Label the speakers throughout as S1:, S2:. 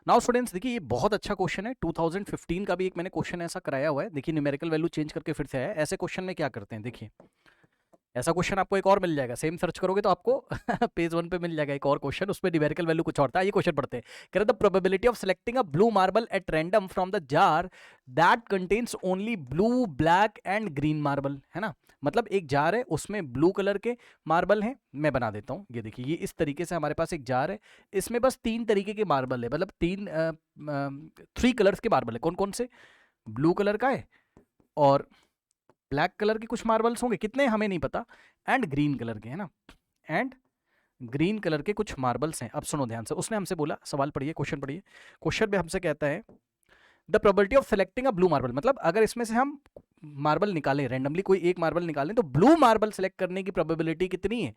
S1: Now students देखिए, ये बहुत अच्छा क्वेश्चन है। 2015 का भी एक मैंने क्वेश्चन ऐसा कराया हुआ है। देखिए न्यूमेरिकल वैल्यू चेंज करके फिर से आया है। ऐसे क्वेश्चन में क्या करते हैं, देखिए ऐसा क्वेश्चन आपको एक और मिल जाएगा, सेम सर्च करोगे तो आपको पेज 1 पे मिल जाएगा एक और क्वेश्चन, उसमें न्यूमेरिकल वैल्यू कुछ और था। ये क्वेश्चन पढ़ते हैं। कह रहे the probability of selecting a blue marble at random from the jar that contains only blue black and green marble, है ना। मतलब एक जार है, उसमें ब्लू कलर के मार्बल हैं। मैं बना देता हूँ, ये देखिए, ये इस तरीके से हमारे पास एक जार है, इसमें बस 3 तरीके के मार्बल है, मतलब 3 कलर्स के मार्बल है। कौन कौन से? ब्लू कलर का है, और ब्लैक कलर के कुछ मार्बल्स होंगे, कितने हमें नहीं पता, एंड ग्रीन कलर के, है ना, एंड ग्रीन कलर के कुछ मार्बल्स हैं। अब सुनो ध्यान से, उसने हमसे बोला, सवाल पढ़िए, क्वेश्चन पढ़िए। क्वेश्चन में हमसे कहता है the probability of selecting a blue marble, मतलब अगर इसमें से हम मार्बल निकालें, रैंडमली कोई एक मार्बल निकालें, तो ब्लू मार्बल सेलेक्ट करने की प्रोबेबिलिटी कितनी है?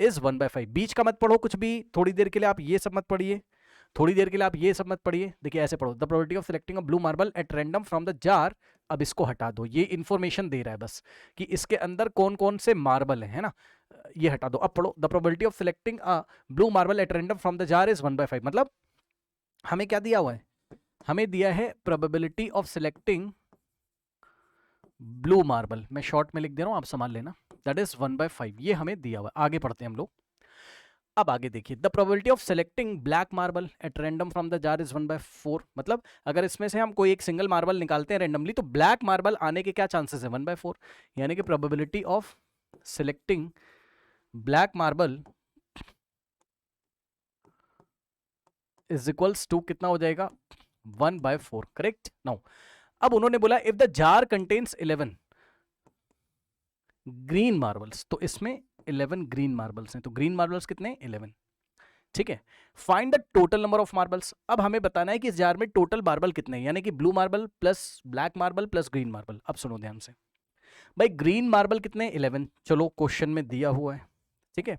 S1: इज 1/5। बीच का मत पढ़ो कुछ भी, थोड़ी देर के लिए आप ये सब मत पढ़िए, थोड़ी देर के लिए आप ये सब मत पढ़िए। देखिए ऐसे पढ़ो, the probability of selecting a blue marble at random from the jar. अब इसको हटा दो, ये इंफॉर्मेशन दे रहा है बस कि इसके अंदर कौन कौन से मार्बल है ना। ये हटा दो। अब पढ़ो, the probability of selecting a blue marble at random from the jar is 1/5। मतलब हमें क्या दिया हुआ है? हमें दिया है probability of selecting blue marble, मैं शॉर्ट में लिख दे रहा हूं, आप संभाल लेना, दैट इज 1/5। ये हमें दिया हुआ है। आगे पढ़ते हैं हम लोग। अब आगे देखिए, the probability of selecting black marble at random from the jar is 1/4। मतलब अगर इसमें से हम कोई एक सिंगल मार्बल निकालते हैं रैंडमली, तो ब्लैक मार्बल आने के क्या चांसेस है? 1/4। यानी कि probability of selecting black marble is equals to कितना हो जाएगा? 1/4। करेक्ट। नाउ अब उन्होंने बोला if the jar contains 11 green marbles, तो इसमें 11 ग्रीन मार्बल्स हैं, तो ग्रीन मार्बल्स कितने? 11। ठीक है। Find the total number of marbles. अब हमें बताना है कि इस जार में टोटल मार्बल कितने हैं, यानी कि blue marble plus black marble plus green marble. अब सुनो ध्यान से भाई, ग्रीन मार्बल कितने? 11। चलो क्वेश्चन में दिया हुआ है, ठीक है।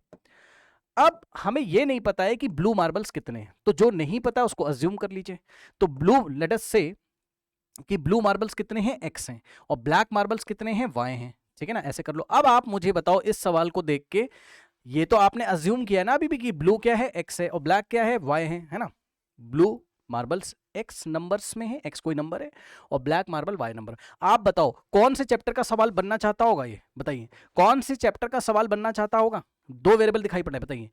S1: अब हमें यह नहीं पता है कि ब्लू मार्बल्स कितने हैं, तो जो नहीं पता उसको अज्यूम कर लीजिए। तो ब्लू, लेट अस से कि ब्लू मार्बल्स कितने हैं? x हैं, और ब्लैक मार्बल्स कितने हैं? y हैं। ठीक है ना, ऐसे कर लो। अब आप मुझे बताओ इस सवाल को देख के, ये तो आपने अज्यूम किया ना अभी भी कि ब्लू क्या है? x है, और ब्लैक क्या है? y है ना। ब्लू मार्बल्स x नंबर्स में है, x कोई नंबर है, और ब्लैक मार्बल y नंबर। आप बताओ कौन से चैप्टर का सवाल बनना चाहता होगा? ये बताइए, कौन से चैप्टर का सवाल बनना चाहता होगा? 2 वेरिएबल दिखाई पड़ रहे हैं, बताइए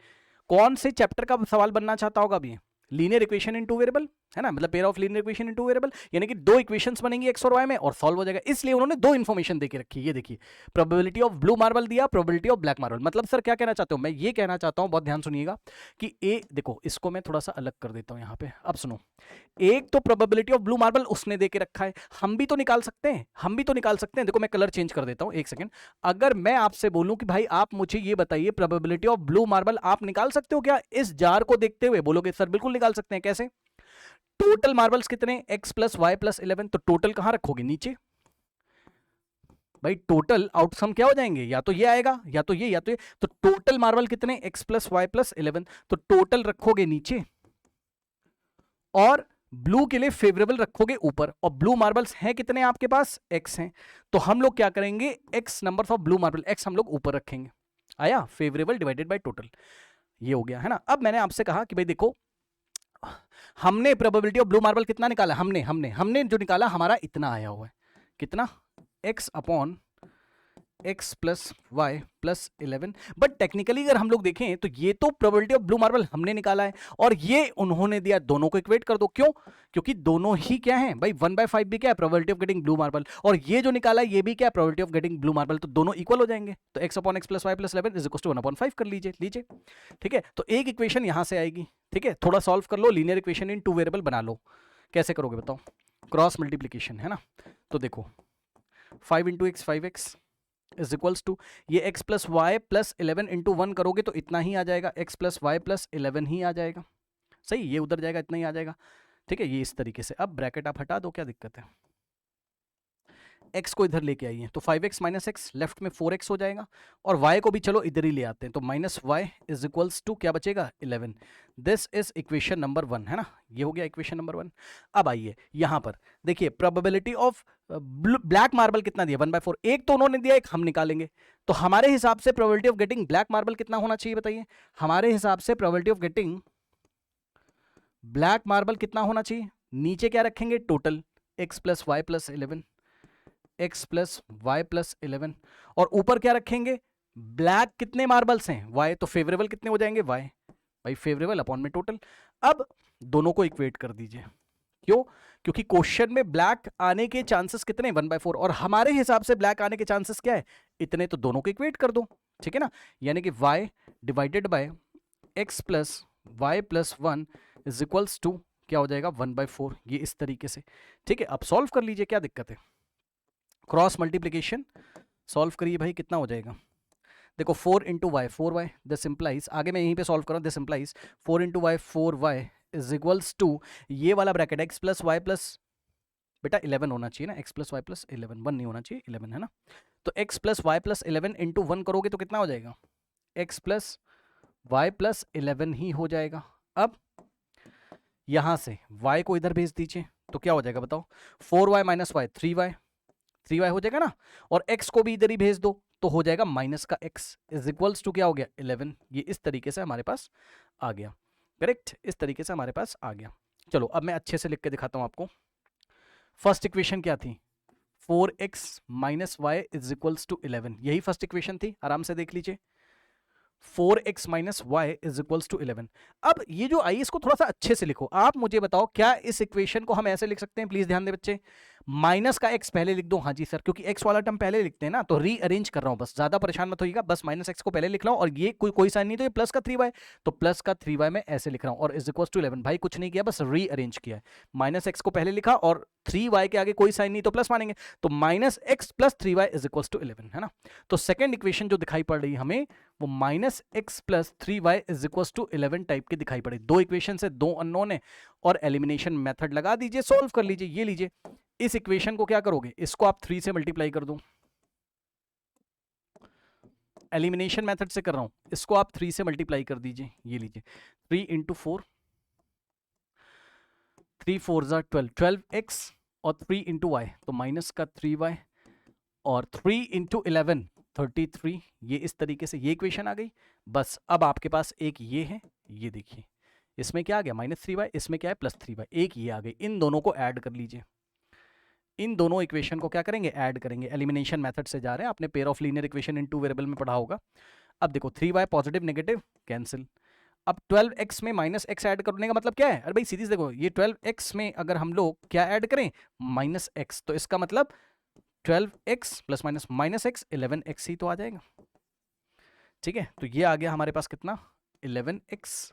S1: कौन से चैप्टर का सवाल बनना चाहता होगा अभी? लीनियर इक्वेशन इन 2 वेरिएबल, है ना, मतलब pair of linear equation in 2 variable, यानी कि 2 इक्वेशंस बनेंगी x और y में, और सॉल्व हो जाएगा। इसलिए उन्होंने 2 इंफॉर्मेशन देके रखी है। ये देखिए, प्रोबेबिलिटी ऑफ ब्लू मार्बल दिया, प्रोबेबिलिटी ऑफ ब्लैक मार्बल। मतलब सर क्या कहना चाहते हो? मैं ये कहना चाहता हूं, बहुत ध्यान सुनिएगा, कि ए देखो, इसको मैं थोड़ा सा अलग कर देता हूं यहां पे। अब सुनो, एक तो प्रोबेबिलिटी ऑफ ब्लू मार्बल उसने देके रखा है, हम भी तो निकाल सकते हैं, हम भी तो निकाल सकते हैं। देखो मैं कलर चेंज कर देता हूं, एक सेकंड। अगर मैं आपसे बोलूं कि भाई आप मुझे ये बताइए प्रोबेबिलिटी ऑफ ब्लू मार्बल, आप निकाल सकते हो क्या इस जार को देखते हुए? बोलोगे सर बिल्कुल निकाल सकते हैं। कैसे? टोटल मार्बल्स कितने? x plus y plus 11। तो टोटल कहां रखोगे? नीचे। भाई टोटल आउटसम क्या हो जाएंगे? या तो ये आएगा, या तो ये, या तो ये। तो टोटल मार्बल कितने? x plus y plus 11। तो टोटल रखोगे नीचे, और ब्लू के लिए फेवरेबल रखोगे ऊपर। और ब्लू मार्बल्स हैं कितने आपके पास? x हैं। तो हम लोग क्या करेंगे? x number of blue marble, x हम लोग ऊपर रखेंगे। आया? फेवरेबल डिवाइडेड बाय टोटल, ये हो गया, है ना। अब मैंने आपसे कहा कि भाई देखो, हमने प्रोबेबिलिटी ऑफ ब्लू मार्बल कितना निकाला? हमने जो निकाला हमारा इतना आया हुआ है। कितना? x upon x plus y plus 11। But technically अगर हम लोग देखें तो ये तो प्रोबेबिलिटी ऑफ ब्लू मार्बल हमने निकाला है, और ये उन्होंने दिया। दोनों को इक्वेट कर दो। क्यों? क्योंकि दोनों ही क्या है भाई? 1/5 भी क्या है? Probability of getting blue marble, और ये जो निकाला है ये भी क्या है? Probability of getting blue marble. तो दोनों इक्वल हो जाएंगे। तो x upon x plus y plus 11 is equal to 1/5 कर लीजिए। ठीक है, तो एक इक्वेशन यहां से आएगी। ठीक है, थोड़ा सॉल्व कर लो, लीनियर इक्वेशन इन 2 वेरिएबल बना लो। कैसे करोगे बताओ? क्रॉस मल्टीप्लीकेशन, है ना। तो देखो 5 into x 5x is equals to, ये x plus y plus 11 into 1 करोगे तो इतना ही आ जाएगा, x प्लस वाई प्लस 11 ही आ जाएगा। सही, ये उधर जाएगा, इतना ही आ जाएगा। ठीक है, ये इस तरीके से। अब ब्रैकेट आप हटा दो, क्या दिक्कत है? x को इधर लेके आइए, तो 5x माइनस एक्स, लेफ्ट में 4x हो जाएगा, और y को भी चलो इधर ही ले आते हैं, तो minus y is equals to क्या बचेगा? 11। दिस इज इक्वेशन नंबर 1, है ना। ये हो गया इक्वेशन नंबर 1। अब आइए यहां पर देखिए, प्रोबेबिलिटी ऑफ ब्लैक मार्बल कितना दिया? 1/4। एक तो उन्होंने दिया, एक हम निकालेंगे। तो हमारे हिसाब से probability of getting black marble कितना होना चाहिए बताइए? हमारे हिसाब से probability of getting black marble कितना होना चाहिए, नीचे क्या रखेंगे total x plus y plus 11, x plus y plus 11, और ऊपर क्या रखेंगे, ब्लैक कितने मार्बल्स हैं y, तो फेवरेबल कितने हो जाएंगे y, भाई फेवरेबल अपॉन में टोटल। अब दोनों को इक्वेट कर दीजिए, क्यों, क्योंकि क्वेश्चन में ब्लैक आने के चांसेस कितने 1/4, और हमारे हिसाब से ब्लैक आने के चांसेस क्या है इतने, तो दोनों को इक्वेट कर दो, ठीक है ना, यानी कि y divided by x plus y plus 1 is equals to क्या हो जाएगा 1/4, ये इस तरीके से, ठीक है। अब सॉल्व कर लीजिए, क्या दिक्कत है, क्रॉस मल्टीप्लीकेशन सॉल्व करिए भाई, कितना हो जाएगा, देखो 4 into y 4y, this implies, आगे मैं यहीं पे सॉल्व कर रहा हूँ, this implies 4 into y 4y is equals to ये वाला bracket x plus y plus, बेटा 11 होना चाहिए ना, x प्लस वाई प्लस 11, 1 नहीं होना चाहिए 11 है ना, तो x plus y plus 11 into 1 करोगे तो कितना हो जाएगा, x प्लस वाई प्लस 11 ही हो जाएगा। अब यहां से y को इधर भेज दीजिए तो क्या हो जाएगा बताओ, 4y माइनस वाई 3y हो जाएगा ना, और x को भी इधर ही भेज दो तो हो जाएगा माइनस का x इज इक्वल्स टू क्या हो गया 11, ये इस तरीके से हमारे पास आ गया, करेक्ट, इस तरीके से हमारे पास आ गया। चलो अब मैं अच्छे से लिख के दिखाता हूं आपको। फर्स्ट इक्वेशन क्या थी, 4x minus y is equals to 11, यही फर्स्ट इक्वेशन थी, आराम से देख लीजिए, 4x minus y is equals to 11। अब ये जो आई इसको थोड़ा सा अच्छे से लिखो, आप मुझे बताओ क्या इस इक्वेशन को हम ऐसे लिख सकते हैं, प्लीज ध्यान दे बच्चे, माइनस का x पहले लिख दो, हाँ जी सर, क्योंकि x वाला टर्म पहले लिखते हैं ना, तो रीअरेंज कर रहा हूं बस, ज्यादा परेशान मत होइएगा, बस माइनस x को पहले लिख रहा हूं, और ये कोई साइन नहीं, तो ये प्लस का 3y, तो प्लस का 3y मैं ऐसे लिख रहा हूं, और इज इक्वल्स टू 11, भाई कुछ नहीं किया, बस रीअरेंज किया है, माइनस x को पहले लिखा और 3y के आगे कोई साइन नहीं तो प्लस मानेंगे, तो minus x plus 3y is equals to 11 है ना। तो सेकेंड इक्वेशन जो दिखाई पड़ रही है हमें वो minus x plus 3y is equals to 11 type की दिखाई पड़े, दो इक्वेशन से दो अननोन है, और एलिमिनेशन मेथड लगा दीजिए, सोल्व कर लीजिए। ये लीजिए इस इक्वेशन को क्या करोगे, इसको आप 3 से मल्टीप्लाई कर दो, एलिमिनेशन मेथड से कर रहा हूं, इसको आप 3 से मल्टीप्लाई कर दीजिए, ये लीजिए 3 इंटू 4, 3 4 ज़ा 12, 12x और 3 इंटू वाई, तो माइनस का 3y, और 3 इंटू 11 33, ये इस तरीके से ये इक्वेशन आ गई। बस अब आपके पास एक ये है, ये देखिए इसमें क्या आ गया -3y, इसमें क्या है +3y, एक ये आ गई, इन दोनों को ऐड कर लीजिए, इन दोनों इक्वेशन को क्या करेंगे ऐड करेंगे, एलिमिनेशन मेथड से जा रहे हैं, आपने pair of linear equation in 2 variable में पढ़ा होगा। अब देखो 3y पॉजिटिव नेगेटिव कैंसिल, अब 12x में माइनस एक्स ऐड करने का मतलब क्या है, अरे भाई सीरीज देखो, ये 12x में अगर हम लोग क्या ऐड करें -x, तो इसका मतलब 12x plus minus x 11x ही तो आ जाएगा, ठीक है। तो ये आ गया हमारे पास कितना 11x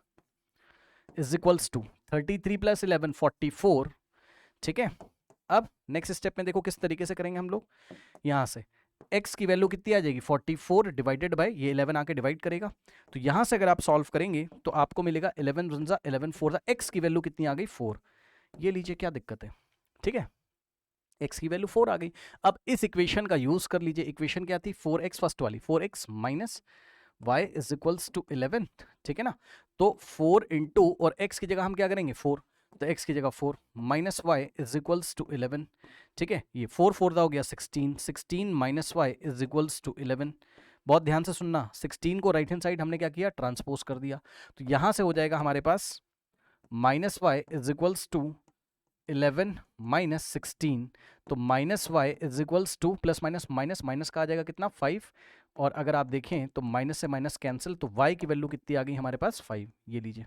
S1: is equals to 33 plus 11 44, ठीक है। अब नेक्स्ट स्टेप में देखो किस तरीके से करेंगे हम लोग, यहां से x की वैल्यू कितनी आ जाएगी 44 डिवाइडेड बाय ये 11 आके डिवाइड करेगा, तो यहां से अगर आप सॉल्व करेंगे तो आपको मिलेगा 11 × 11 4 x की वैल्यू कितनी आ गई 4, ये लीजिए क्या दिक्कत है, ठीक है, x की वैल्यू 4 आ गई। अब इस इक्वेशन का यूज कर लीजिए, इक्वेशन क्या थी 4x फर्स्ट वाली, 4x minus y is equals to 11, ठीक है ना, तो 4 इंटू और x की जगह हम क्या करेंगे 4, तो x की जगह 4 minus y is equals to 11, ठीक है, ये 4 4 हो गया 16, 16 minus y is equals to 11, बहुत ध्यान से सुनना, 16 को राइट हैंड साइड हमने क्या किया ट्रांसपोज कर दिया, तो यहां से हो जाएगा हमारे पास minus y is equals to 11 minus 16, तो minus y is equals to plus minus minus minus का आ जाएगा कितना 5, और अगर आप देखें तो माइनस से माइनस कैंसिल, तो y की वैल्यू कितनी आ गई हमारे पास 5, ये लीजिए,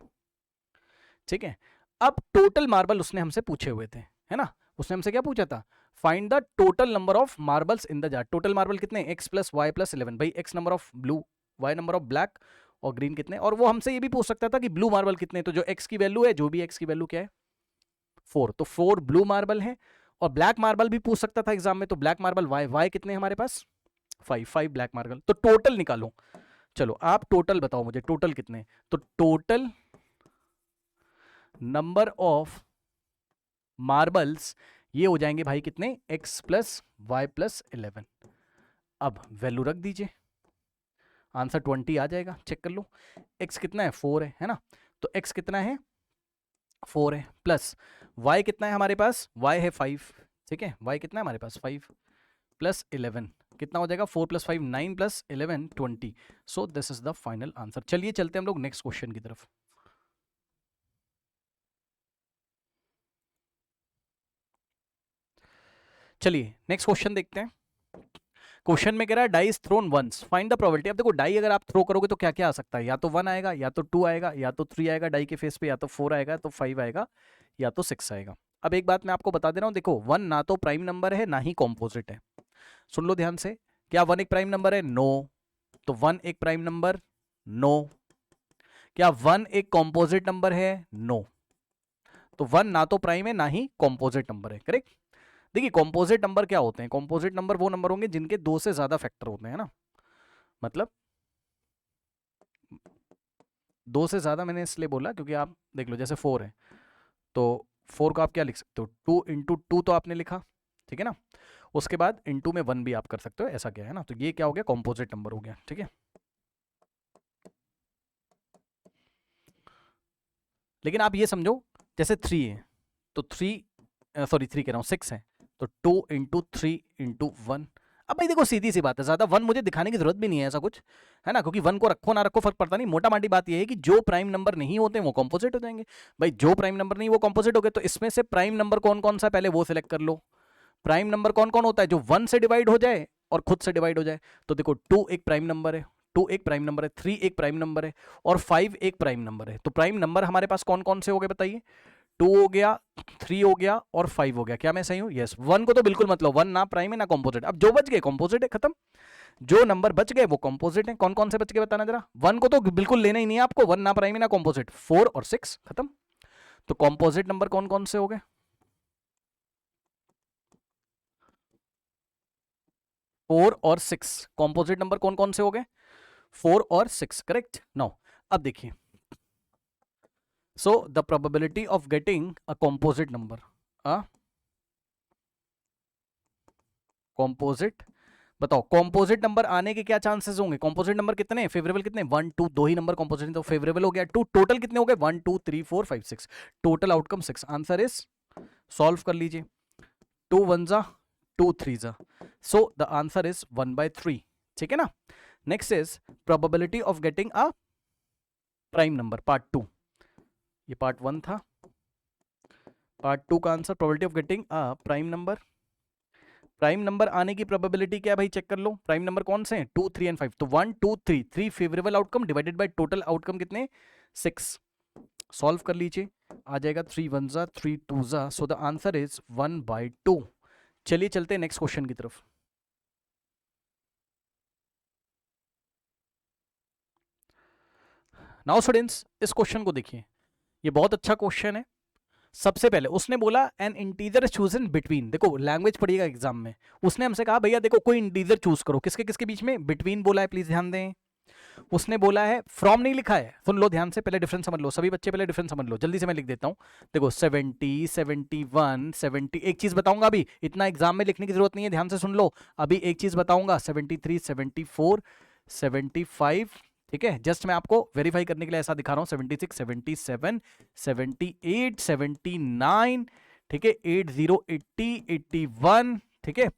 S1: ठीक है। अब टोटल मार्बल उसने हमसे पूछे हुए थे, है ना, उसने हमसे क्या पूछा था, find the total number of marbles in the jar, total marble कितने x प्लस वाई प्लस 11, भाई x number of blue, y number of black और ग्रीन कितने, और वो हमसे ये भी पूछ सकता था कि ब्लू मार्बल कितने, तो जो x की वैल्यू है, जो भी x की वैल्यू क्या है 4, तो 4 ब्लू मार्बल है, और ब्लैक मार्बल भी पूछ सकता था एग्जाम में, तो ब्लैक मार्बल y कितने हमारे पास 5 ब्लैक मार्बल, तो टोटल निकालो, चलो आप टोटल बताओ मुझे टोटल कितने, तो टोटल नंबर ऑफ मार्बल्स ये हो जाएंगे भाई कितने x प्लस वाई प्लस 11, अब वैल्यू रख दीजिए, आंसर 20 आ जाएगा, चेक कर लो, x कितना है 4 है ना, तो x कितना है 4 है, प्लस y कितना है हमारे पास, y है 5, ठीक है, y कितना है हमारे पास 5 प्लस 11 कितना हो जाएगा 4 + 5 9 + 11 20, so this is the final answer. चलिए चलते हैं हम लोग नेक्स्ट क्वेश्चन की तरफ। चलिए नेक्स्ट क्वेश्चन देखते हैं। क्वेश्चन में कह रहा है die is thrown once, find the probability. अब देखो डाई अगर आप थ्रो करोगे तो क्या क्या आ सकता है, या तो 1 आएगा, या तो 2 आएगा, या तो 3 आएगा डाई के फेस पे, या तो 4 आएगा, या तो 5 आएगा, या तो 6 आएगा। अब एक बात मैं आपको बता दे रहा हूं, देखो 1 ना तो प्राइम नंबर है ना ही कॉम्पोजिट है। सुन लो ध्यान से, क्या 1 एक प्राइम नंबर है? नो। तो 1 एक प्राइम नंबर? नो। क्या 1 एक कॉम्पोजिट नंबर है? नो। तो 1 ना तो प्राइम है ना ही कॉम्पोजिट नंबर है, करेक्ट। देखिए कॉम्पोजिट नंबर क्या होते हैं? कॉम्पोजिट नंबर वो नंबर होंगे जिनके 2 से ज्यादा फैक्टर होते हैं ना, मतलब 2 से ज्यादा मैंने इसलिए बोला क्योंकि आप देख लो जैसे 4 है, तो 4 को आप क्या लिख सकते हो? 2 इंटू 2 तो आपने लिखा, ठीक है ना, उसके बाद इंटू में 1 भी आप कर सकते हो, ऐसा क्या है ना, तो ये क्या हो गया? कॉम्पोजिट नंबर हो गया, ठीक है। लेकिन आप ये समझो जैसे 3 है तो 3 सॉरी 3 कह रहा हूँ 6 है, तो 2 इंटू 3 इंटू 1। अब भाई देखो सीधी सी बात है, ज्यादा 1 मुझे दिखाने की जरूरत भी नहीं है ऐसा कुछ, है ना, क्योंकि 1 को रखो ना रखो फर्क पड़ता नहीं। मोटा माटी बात ये है कि जो प्राइम नंबर नहीं होते वो कॉम्पोजिट हो जाएंगे। भाई जो प्राइम नंबर नहीं वो कॉम्पोजिट हो गए, तो इसमें से प्राइम नंबर कौन कौन सा पहले वो सिलेक्ट कर लो। प्राइम नंबर कौन कौन होता है? जो 1 से डिवाइड हो जाए और खुद से डिवाइड हो जाए। तो देखो 2 एक प्राइम नंबर है, 2 एक प्राइम नंबर है, 3 एक प्राइम नंबर है, और 5 एक प्राइम नंबर है। तो प्राइम नंबर हमारे पास कौन कौन से हो गए बताइए? 2 हो गया, 3 हो गया और 5 हो गया। क्या मैं सही हूं? यस। 1 को तो बिल्कुल मतलब 1 ना प्राइम है ना कॉम्पोजिट। अब जो बच गए कॉम्पोजिट है, खत्म। जो नंबर बच गए वो कॉम्पोजिट है। कौन कौन से बच गए बताना जरा। 1 को तो बिल्कुल लेना ही नहीं है आपको, 1 ना प्राइम है ना कॉम्पोजिट। 4 और 6, खत्म। तो कॉम्पोजिट नंबर कौन कौन से हो गए? 4 और 6। कॉम्पोजिट नंबर कौन कौन से हो गए? 4 और 6, करेक्ट। नाउ अब देखिए, so the probability of getting a composite number, a composite, बताओ कॉम्पोजिट नंबर आने के क्या चांसेस होंगे? कॉम्पोजिट नंबर कितने फेवरेबल? कितने? 1 2, दो ही नंबर कॉम्पोजिट, तो फेवरेबल हो गया 2। टोटल कितने हो गए? 1 2 3 4 5 6। Total outcome 6। Answer is, solve कर लीजिए, 2 1 जा 2 3 जा, सो द आंसर इज 1/3, ठीक है ना। Next is probability of getting a prime number, part 2। ये पार्ट 1 था, पार्ट 2 का answer probability of getting a prime number. Prime number आने की प्रोबेबिलिटी क्या है भाई? चेक कर लो, प्राइम नंबर कौन से हैं? 2 3 एंड 5। तो 1 2 3, 3 favourable outcome divided by total outcome कितने? 6। सॉल्व कर लीजिए, आ जाएगा 3 1 जा 3 2 जा, सो द आंसर इज 1/2। चलिए चलते हैं नेक्स्ट क्वेश्चन की तरफ। नाउ स्टूडेंट्स इस क्वेश्चन को देखिए, ये बहुत अच्छा क्वेश्चन है। सबसे पहले उसने बोला एन इंटीजर चूजन बिटवीन, देखो लैंग्वेज पढ़िएगा एग्जाम में, उसने हमसे कहा भैया देखो कोई इंटीजर चूज करो, किसके किसके बीच में? बिटवीन बोला है, प्लीज ध्यान दें। उसने बोला है, फ्रॉम नहीं लिखा है, सुन लो ध्यान से, पहले डिफरेंस समझ लो, सभी बच्चे पहले डिफरेंस समझ लो, जल्दी से मैं लिख देता हूं। देखो 70 71 70, एक चीज बताऊंगा अभी, इतना एग्जाम में लिखने की जरूरत नहीं है, ध्यान से सुन लो। अभी एक चीज बताऊंगा, 73 74 75, ठीक है, जस्ट मैं आपको वेरीफाई करने के लिए ऐसा दिखा रहा हूं, 76 77 78 79, ठीक है, 80 80 81, ठीक है,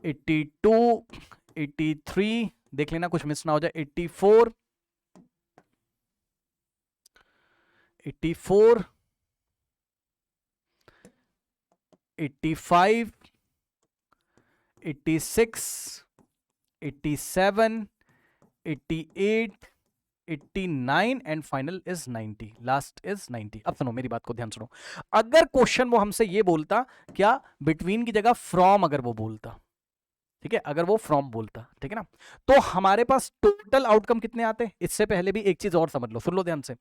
S1: 82 83, देख लेना कुछ मिस ना हो जाए, 84 84 85 86 87 88 89 and final is 90, last is 90। अब सुनो मेरी बात को ध्यान सुनो, अगर क्वेश्चन वो हमसे ये बोलता, क्या बिटवीन की जगह फ्रॉम अगर वो बोलता, ठीक है, अगर वो फ्रॉम बोलता, ठीक है ना, तो हमारे पास टोटल आउटकम कितने आते? इससे पहले भी एक चीज और समझ लो, सुन लो ध्यान से।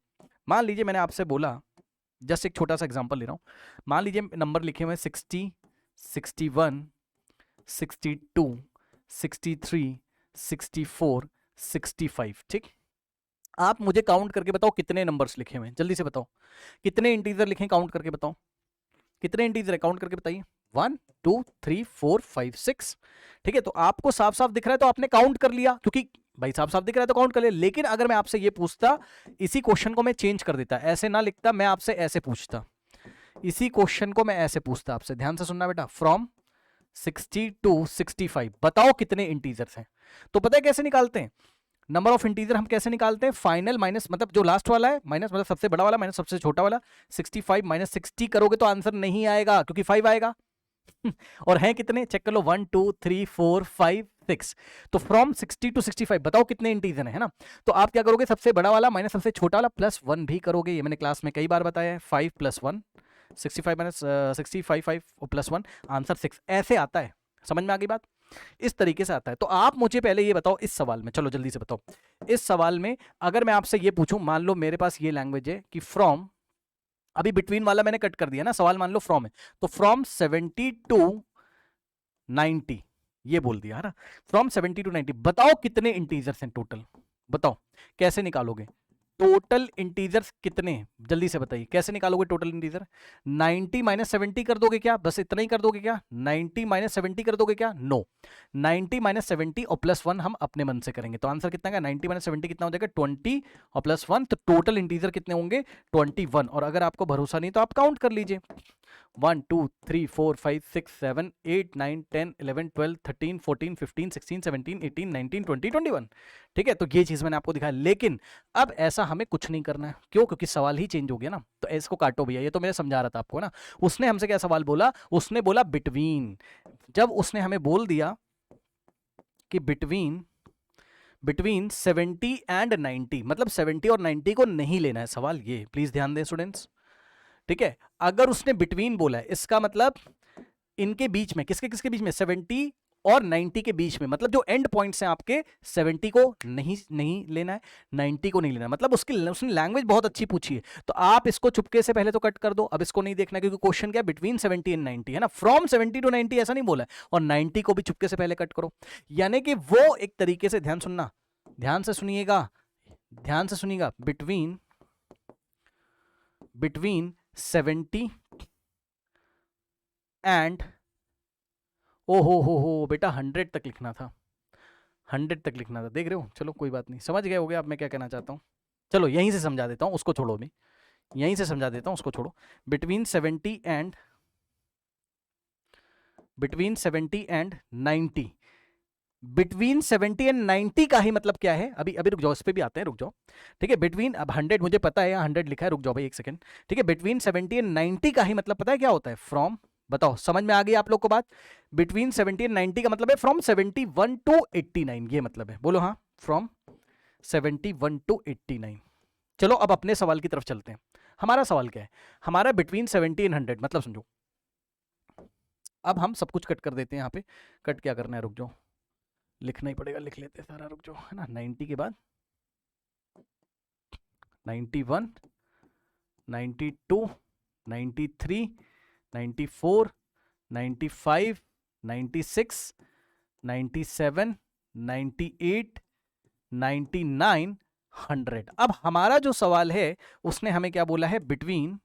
S1: मान लीजिए मैंने आपसे बोला, जस्ट एक छोटा सा एग्जांपल ले रहा हूं, मान लीजिए नंबर लिखे हुए 60 61 62 63 64 65, ठीक। आप मुझे काउंट करके बताओ कितने नंबर्स लिखे हुए हैं, जल्दी से बताओ, कितने इंटीजर लिखे, काउंट करके बताओ, कितने इंटीजर है, काउंट करके बताइए। 1 2 3 4 5 6, ठीक है, तो आपको साफ साफ दिख रहा है तो आपने काउंट कर लिया, क्योंकि भाई साफ साफ दिख रहा है तो काउंट कर लिया। लेकिन अगर मैं आपसे ये पूछता, इसी क्वेश्चन को मैं चेंज कर देता, ऐसे ना लिखता, मैं आपसे ऐसे पूछता, इसी क्वेश्चन को मैं ऐसे पूछता आपसे, ध्यान से सुनना बेटा, फ्रॉम 60 to 65 बताओ कितने इंटीजर्स हैं। तो पता है कैसे निकालते हैं नंबर ऑफ इंटीजर? हम कैसे निकालते हैं? फाइनल माइनस, मतलब जो लास्ट वाला है, माइनस मतलब सबसे बड़ा वाला माइनस सबसे छोटा वाला। 65 माइनस 60 करोगे तो आंसर नहीं आएगा, क्योंकि 5 आएगा, और हैं कितने, चेक कर लो, 1 2 3 4 5 6। तो फ्रॉम 60 टू 65 बताओ कितने इंटीजर है ना। तो आप क्या करोगे, सबसे बड़ा वाला माइनस सबसे छोटा वाला प्लस 1 भी करोगे, ये मैंने क्लास में कई बार बताया है। 5 प्लस 1 65 माइनस 65 5 और प्लस 1 आंसर 6, ऐसे आता है। समझ में आ गई बात, इस तरीके से आता है। तो आप मुझे पहले ये बताओ इस सवाल में, चलो जल्दी से बताओ इस सवाल में, अगर मैं आपसे ये पूछूं, मान लो मेरे पास ये लैंग्वेज है कि फ्रॉम, अभी बिटवीन वाला मैंने कट कर दिया ना, सवाल मान लो फ्रॉम है, तो फ्रॉम 70 टू 90 ये बोल दिया है ना, फ्रॉम 70 टू 90 बताओ कितने इंटीजर्स हैं टोटल, बताओ कैसे निकालोगे टोटल इंटीजर्स कितने हैं? जल्दी से बताइए कैसे निकालोगे टोटल इंटीजर। 90 माइनस 70 कर दोगे क्या, बस इतना ही कर दोगे क्या, 90 माइनस 70 कर दोगे क्या, नो 90 माइनस 70 और प्लस 1 हम अपने मन से करेंगे, तो आंसर कितना का 90 माइनस 70 कितना हो जाएगा 20 और प्लस 1, तो टोटल इंटीजर कितने होंगे 21। और अगर आपको भरोसा नहीं तो आप काउंट कर लीजिए, 1 2 3 4 5 6 7 8 9 10 11 12 13 14 15 16 17 18 19 20 21। ठीक है, तो ये चीज मैंने आपको दिखाया, लेकिन अब ऐसा हमें कुछ नहीं करना है, क्यों, क्योंकि सवाल ही चेंज हो गया ना। तो इसको काटो भैया, ये तो मैंने समझा रहा था आपको ना। उसने हमसे क्या सवाल बोला, उसने बोला बिटवीन, जब उसने हमें बोल दिया कि बिटवीन 70 एंड 90, मतलब 70 और 90 को नहीं लेना है, सवाल ये प्लीज ध्यान दें स्टूडेंट्स। ठीक है, अगर उसने बिटवीन बोला है इसका मतलब इनके बीच में, किसके किसके बीच में, 70 और 90 के बीच में, मतलब जो एंड पॉइंट्स हैं आपके 70 को नहीं लेना है, 90 को नहीं लेना है, मतलब उसने लैंग्वेज बहुत अच्छी पूछी है। तो आप इसको चुपके से पहले तो कट कर दो, अब इसको नहीं देखना, क्योंकि क्वेश्चन क्या बिटवीन 70 एंड 90 है ना, फ्रॉम 70 टू 90 ऐसा नहीं बोला है, और 90 को भी चुपके से पहले कट करो। यानी कि वो एक तरीके से, ध्यान सुनना, ध्यान से सुनिएगा, ध्यान से सुनिएगा, बिटवीन 70 एंड, ओ हो बेटा 100 तक लिखना था, 100 तक लिखना था, देख रहे हो, चलो कोई बात नहीं, समझ गए होगे आप मैं क्या कहना चाहता हूँ। चलो यहीं से समझा देता हूँ, उसको छोड़ो, भी यहीं से समझा देता हूँ, उसको छोड़ो। बिटवीन 70 एंड 90, बिटवीन 70 एंड 90 का ही मतलब क्या है, अभी अभी रुक जाओ, इस पे भी आते हैं, रुक जाओ। ठीक है, बिटवीन, अब 100 मुझे पता है, यहाँ 100 लिखा है, रुक जाओ भाई एक सेकंड। ठीक है, बिटवीन 70 एंड 90 का ही मतलब पता है क्या होता है, फ्रॉम, बताओ समझ में आ गई आप लोग को बात। बिटवीन 70 एंड 90 का मतलब है फ्रॉम 71 टू 89, ये मतलब है, बोलो हाँ, फ्रॉम 71 टू 89। चलो अब अपने सवाल की तरफ चलते हैं। हमारा सवाल क्या है, हमारा बिटवीन 70 एंड 100, मतलब समझो, अब हम सब कुछ कट कर देते हैं, यहाँ पे कट क्या करना है, रुक जाओ, लिखना ही पड़ेगा, लिख लेते हैं सारा, रुक जाओ, है ना। 90 के बाद 91 92 93 94 95 96 97 98 99 100। अब हमारा जो सवाल है उसने हमें क्या बोला है, बिटवीन,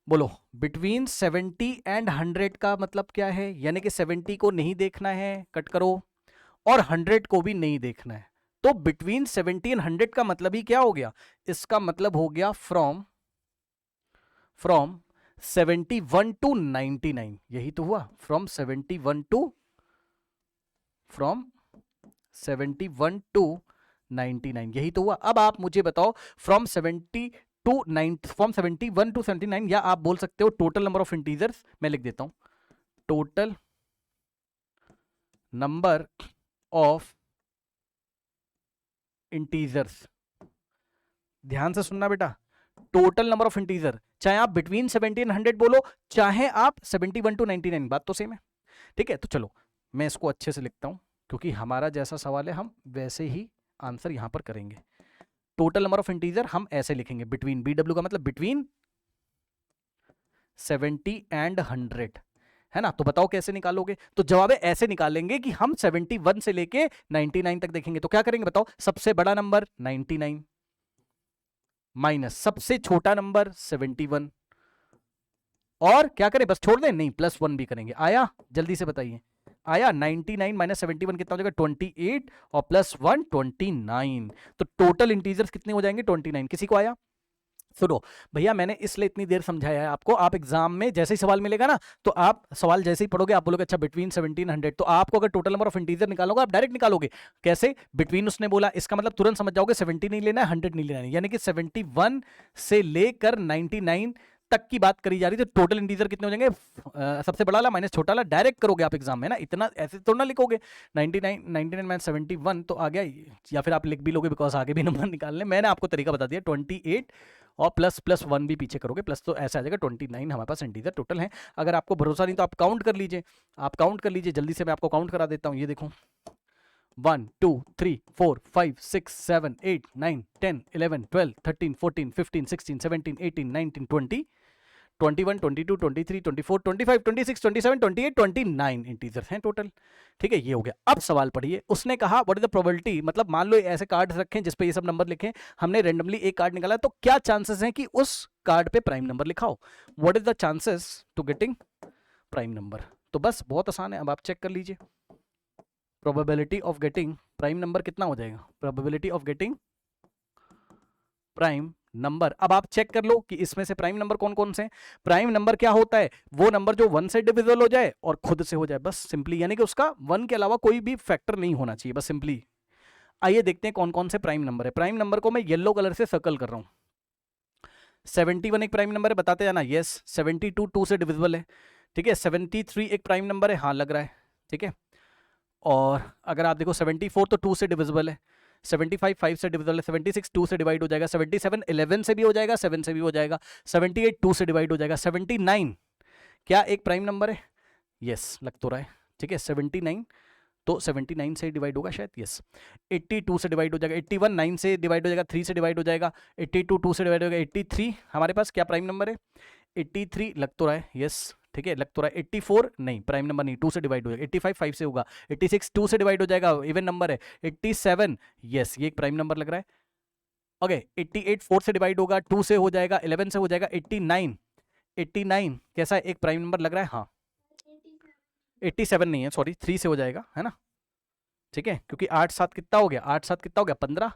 S1: बोलो बिटवीन 70 एंड 100 का मतलब क्या है, यानी कि 70 को नहीं देखना है, कट करो, और 100 को भी नहीं देखना है। तो बिटवीन 70 एंड 100 का मतलब ही क्या हो गया, इसका मतलब हो गया फ्रॉम 71 टू 99, यही तो हुआ, फ्रॉम 71 टू 99, यही तो हुआ। अब आप मुझे बताओ फ्रॉम 71 टू 79, या आप बोल सकते हो टोटल नंबर ऑफ इंटीजर्स, मैं लिख देता हूं, टोटल नंबर ऑफ इंटीजर्स, ध्यान से सुनना बेटा, टोटल नंबर ऑफ इंटीजर, चाहे आप बिटवीन 70 एंड 100 बोलो, चाहे आप 71 टू 99, बात तो सेम है। ठीक है, तो चलो मैं इसको अच्छे से लिखता हूं, क्योंकि हमारा जैसा सवाल है हम वैसे ही आंसर यहां पर करेंगे। टोटल नंबर ऑफ इंटीजर हम ऐसे लिखेंगे, बिटवीन, BW का मतलब बिटवीन 70 एंड 100, है ना। तो बताओ कैसे निकालोगे, तो जवाब है ऐसे निकालेंगे कि हम 71 से लेके 99 तक देखेंगे। तो क्या करेंगे बताओ, सबसे बड़ा नंबर 99 माइनस सबसे छोटा नंबर 71, और क्या करें, बस छोड़ दें, नहीं प्लस 1 भी करेंगे। आया, जल्दी से बताइए, आया 99 माइनस 71 कितना हो जाएगा 28, और प्लस 1 29, तो टोटल इंटीजर्स कितने हो जाएंगे 29। किसी को आया, सुनो भैया, मैंने इसलिए इतनी देर समझाया है आपको, आप एग्जाम में जैसे ही सवाल मिलेगा ना, तो आप सवाल जैसे ही पढ़ोगे आप बोलोगे अच्छा बिटवीन 70 100, तो आपको अगर टोटल नंबर ऑफ इंटीजर निकालोगे आप डायरेक्ट निकालोगे। कैसे, बिटवीन उसने बोला, इसका मतलब तुरंत समझ जाओगे 70 नहीं लेना है, 100 नहीं लेना है, यानी कि 71 से लेकर 99 तक की बात करी जा रही है, तो टोटल इंटीजर कितने हो जाएंगे, सबसे बड़ा वाला माइनस छोटा वाला, डायरेक्ट करोगे आप एग्जाम में ना, इतना ऐसे तो ना लिखोगे 99 माइनस 71 तो आ गया, या फिर आप लिख भी लोगे बिकॉज आगे भी नंबर निकालने, मैंने आपको तरीका बता दिया 28 और प्लस प्लस 1 भी पीछे करोगे प्लस, तो ऐसा आ जाएगा 29 हमारे पास इंटीजर टोटल है। अगर आपको भरोसा नहीं तो आप काउंट कर लीजिए, आप काउंट कर लीजिए जल्दी से, मैं आपको काउंट करा देता हूँ। ये देखो 1 2 3 4 5 6 7 8 9 10 11 12 13 14 15 16 17 18 19 20 21 22 23 24 25 26 27 28 29 इंटीजर्स हैं टोटल। ठीक है, ये हो गया। अब सवाल पढ़िए, उसने कहा व्हाट इज द प्रोबेबिलिटी, मतलब मान लो ऐसे कार्ड रखें जिस पे ये सब नंबर लिखे, हमने रेंडमली एक कार्ड निकाला, तो क्या चांसेस हैं कि उस कार्ड पे प्राइम नंबर लिखा हो, what is the chances to getting prime number. तो बस बहुत आसान है, अब आप चेक कर लीजिए probability of getting prime number कितना हो जाएगा, probability of getting prime number. अब आप चेक कर लो कि इसमें से प्राइम नंबर कौन कौन से हैं। प्राइम नंबर क्या होता है, वो नंबर जो 1 से डिविजिबल हो जाए और खुद से हो जाए, बस सिंपली, यानी कि उसका 1 के अलावा कोई भी फैक्टर नहीं होना चाहिए, बस सिंपली। आइए देखते हैं कौन कौन से प्राइम नंबर है। प्राइम नंबर को मैं येलो कलर से सर्कल कर रहा हूं। 71 एक प्राइम नंबर है, बताते जाना, यस। 72 2 से डिविजिबल है, ठीक है। 73 एक प्राइम नंबर है, हाँ लग रहा है, ठीक है। और अगर आप देखो 74 तो 2 से डिविजिबल है, 75 5 से डिविजिबल है, 76 2 से डिवाइड हो जाएगा, 77 11 से भी हो जाएगा, 7 से भी हो जाएगा, 78 2 से डिवाइड हो जाएगा, 79 क्या एक प्राइम नंबर है, यस लग तो रहा है, ठीक है। 79 तो 79 से डिवाइड होगा शायद, यस। 82 से डिवाइड हो जाएगा, 81 9 से डिवाइड हो जाएगा, 3 से डिवाइड हो जाएगा, 82 2 से डिवाइड हो जाएगा, 83 हमारे पास क्या प्राइम नंबर है, 83 लग तो रहा है, यस ठीक है लग तो रहा है। 84 नहीं प्राइम नंबर नहीं, 2 से डिवाइड हो जाएगा। 85 5 से होगा, 86 2 से डिवाइड हो जाएगा, इवन नंबर है। 87 यस ये एक प्राइम नंबर लग रहा है, ओके। 88 4 से डिवाइड होगा, 2 से हो जाएगा, 11 से हो जाएगा। 89 कैसा है, एक प्राइम नंबर लग रहा है, हाँ। 87 नहीं है, सॉरी 3 से हो जाएगा, है ना, ठीक है, क्योंकि 8 7 कितना हो गया, 8 7 कितना हो गया 15,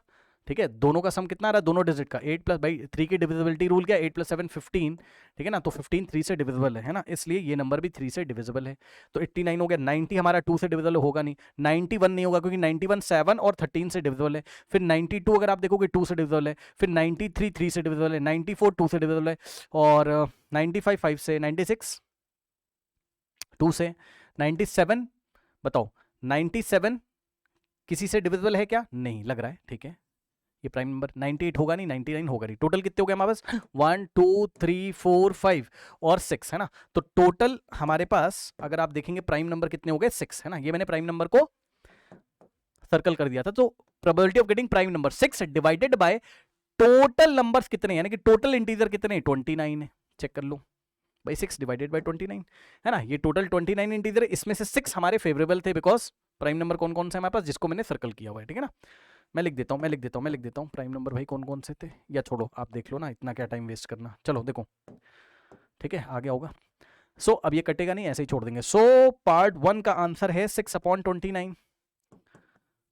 S1: ठीक है। दोनों का सम कितना आ रहा है, दोनों डिजिट का 8 प्लस भाई 3 की डिविजिबिलिटी रूल क्या, 8 प्लस 7 15, ठीक है ना, तो 15 3 से डिविजिबल है ना, इसलिए ये नंबर भी 3 से डिविजिबल है। तो 89 हो गया। 90 हमारा 2 से डिविजिबल होगा नहीं, 91 नहीं होगा क्योंकि 91 7 और 13 से डिविजिबल है। फिर 92 अगर आप देखोगे 2 से डिविजिबल है, फिर 93 3 से डिविजिबल है, 94 2 से डिविजिबल है, और 95 5 से, 96 2 से, 97 बताओ 97 किसी से डिविजिबल है क्या, नहीं लग रहा है, ठीक है। ये प्राइम नंबर 98 होगा नहीं, 99 होगा नहीं। टोटल कितने हो गए हमारे पास, 1 2 3 4 5 और 6 है ना। तो टोटल हमारे पास अगर आप देखेंगे प्राइम नंबर कितने हो गए, 6 है ना। ये मैंने प्राइम नंबर को सर्कल कर दिया था। तो probability of getting prime number 6 divided by total numbers कितने, यानी कि टोटल इंटीजर कितने, 29 है। चेक कर लो भाई, 6 डिवाइडेड बाय 29 है ना। ये टोटल 29 इंटीजर है, इसमें से 6 हमारे फेवरेबल थे बिकॉज प्राइम नंबर कौन कौन से हमारे पास, जिसको मैंने सर्कल किया हुआ है, ठीक है ना। मैं लिख देता हूँ प्राइम नंबर भाई कौन कौन से थे, या छोड़ो आप देख लो ना, इतना क्या टाइम वेस्ट करना। चलो देखो, ठीक है आ गया होगा। सो अब ये कटेगा नहीं, ऐसे ही छोड़ देंगे। सो पार्ट 1 का आंसर है 6/29।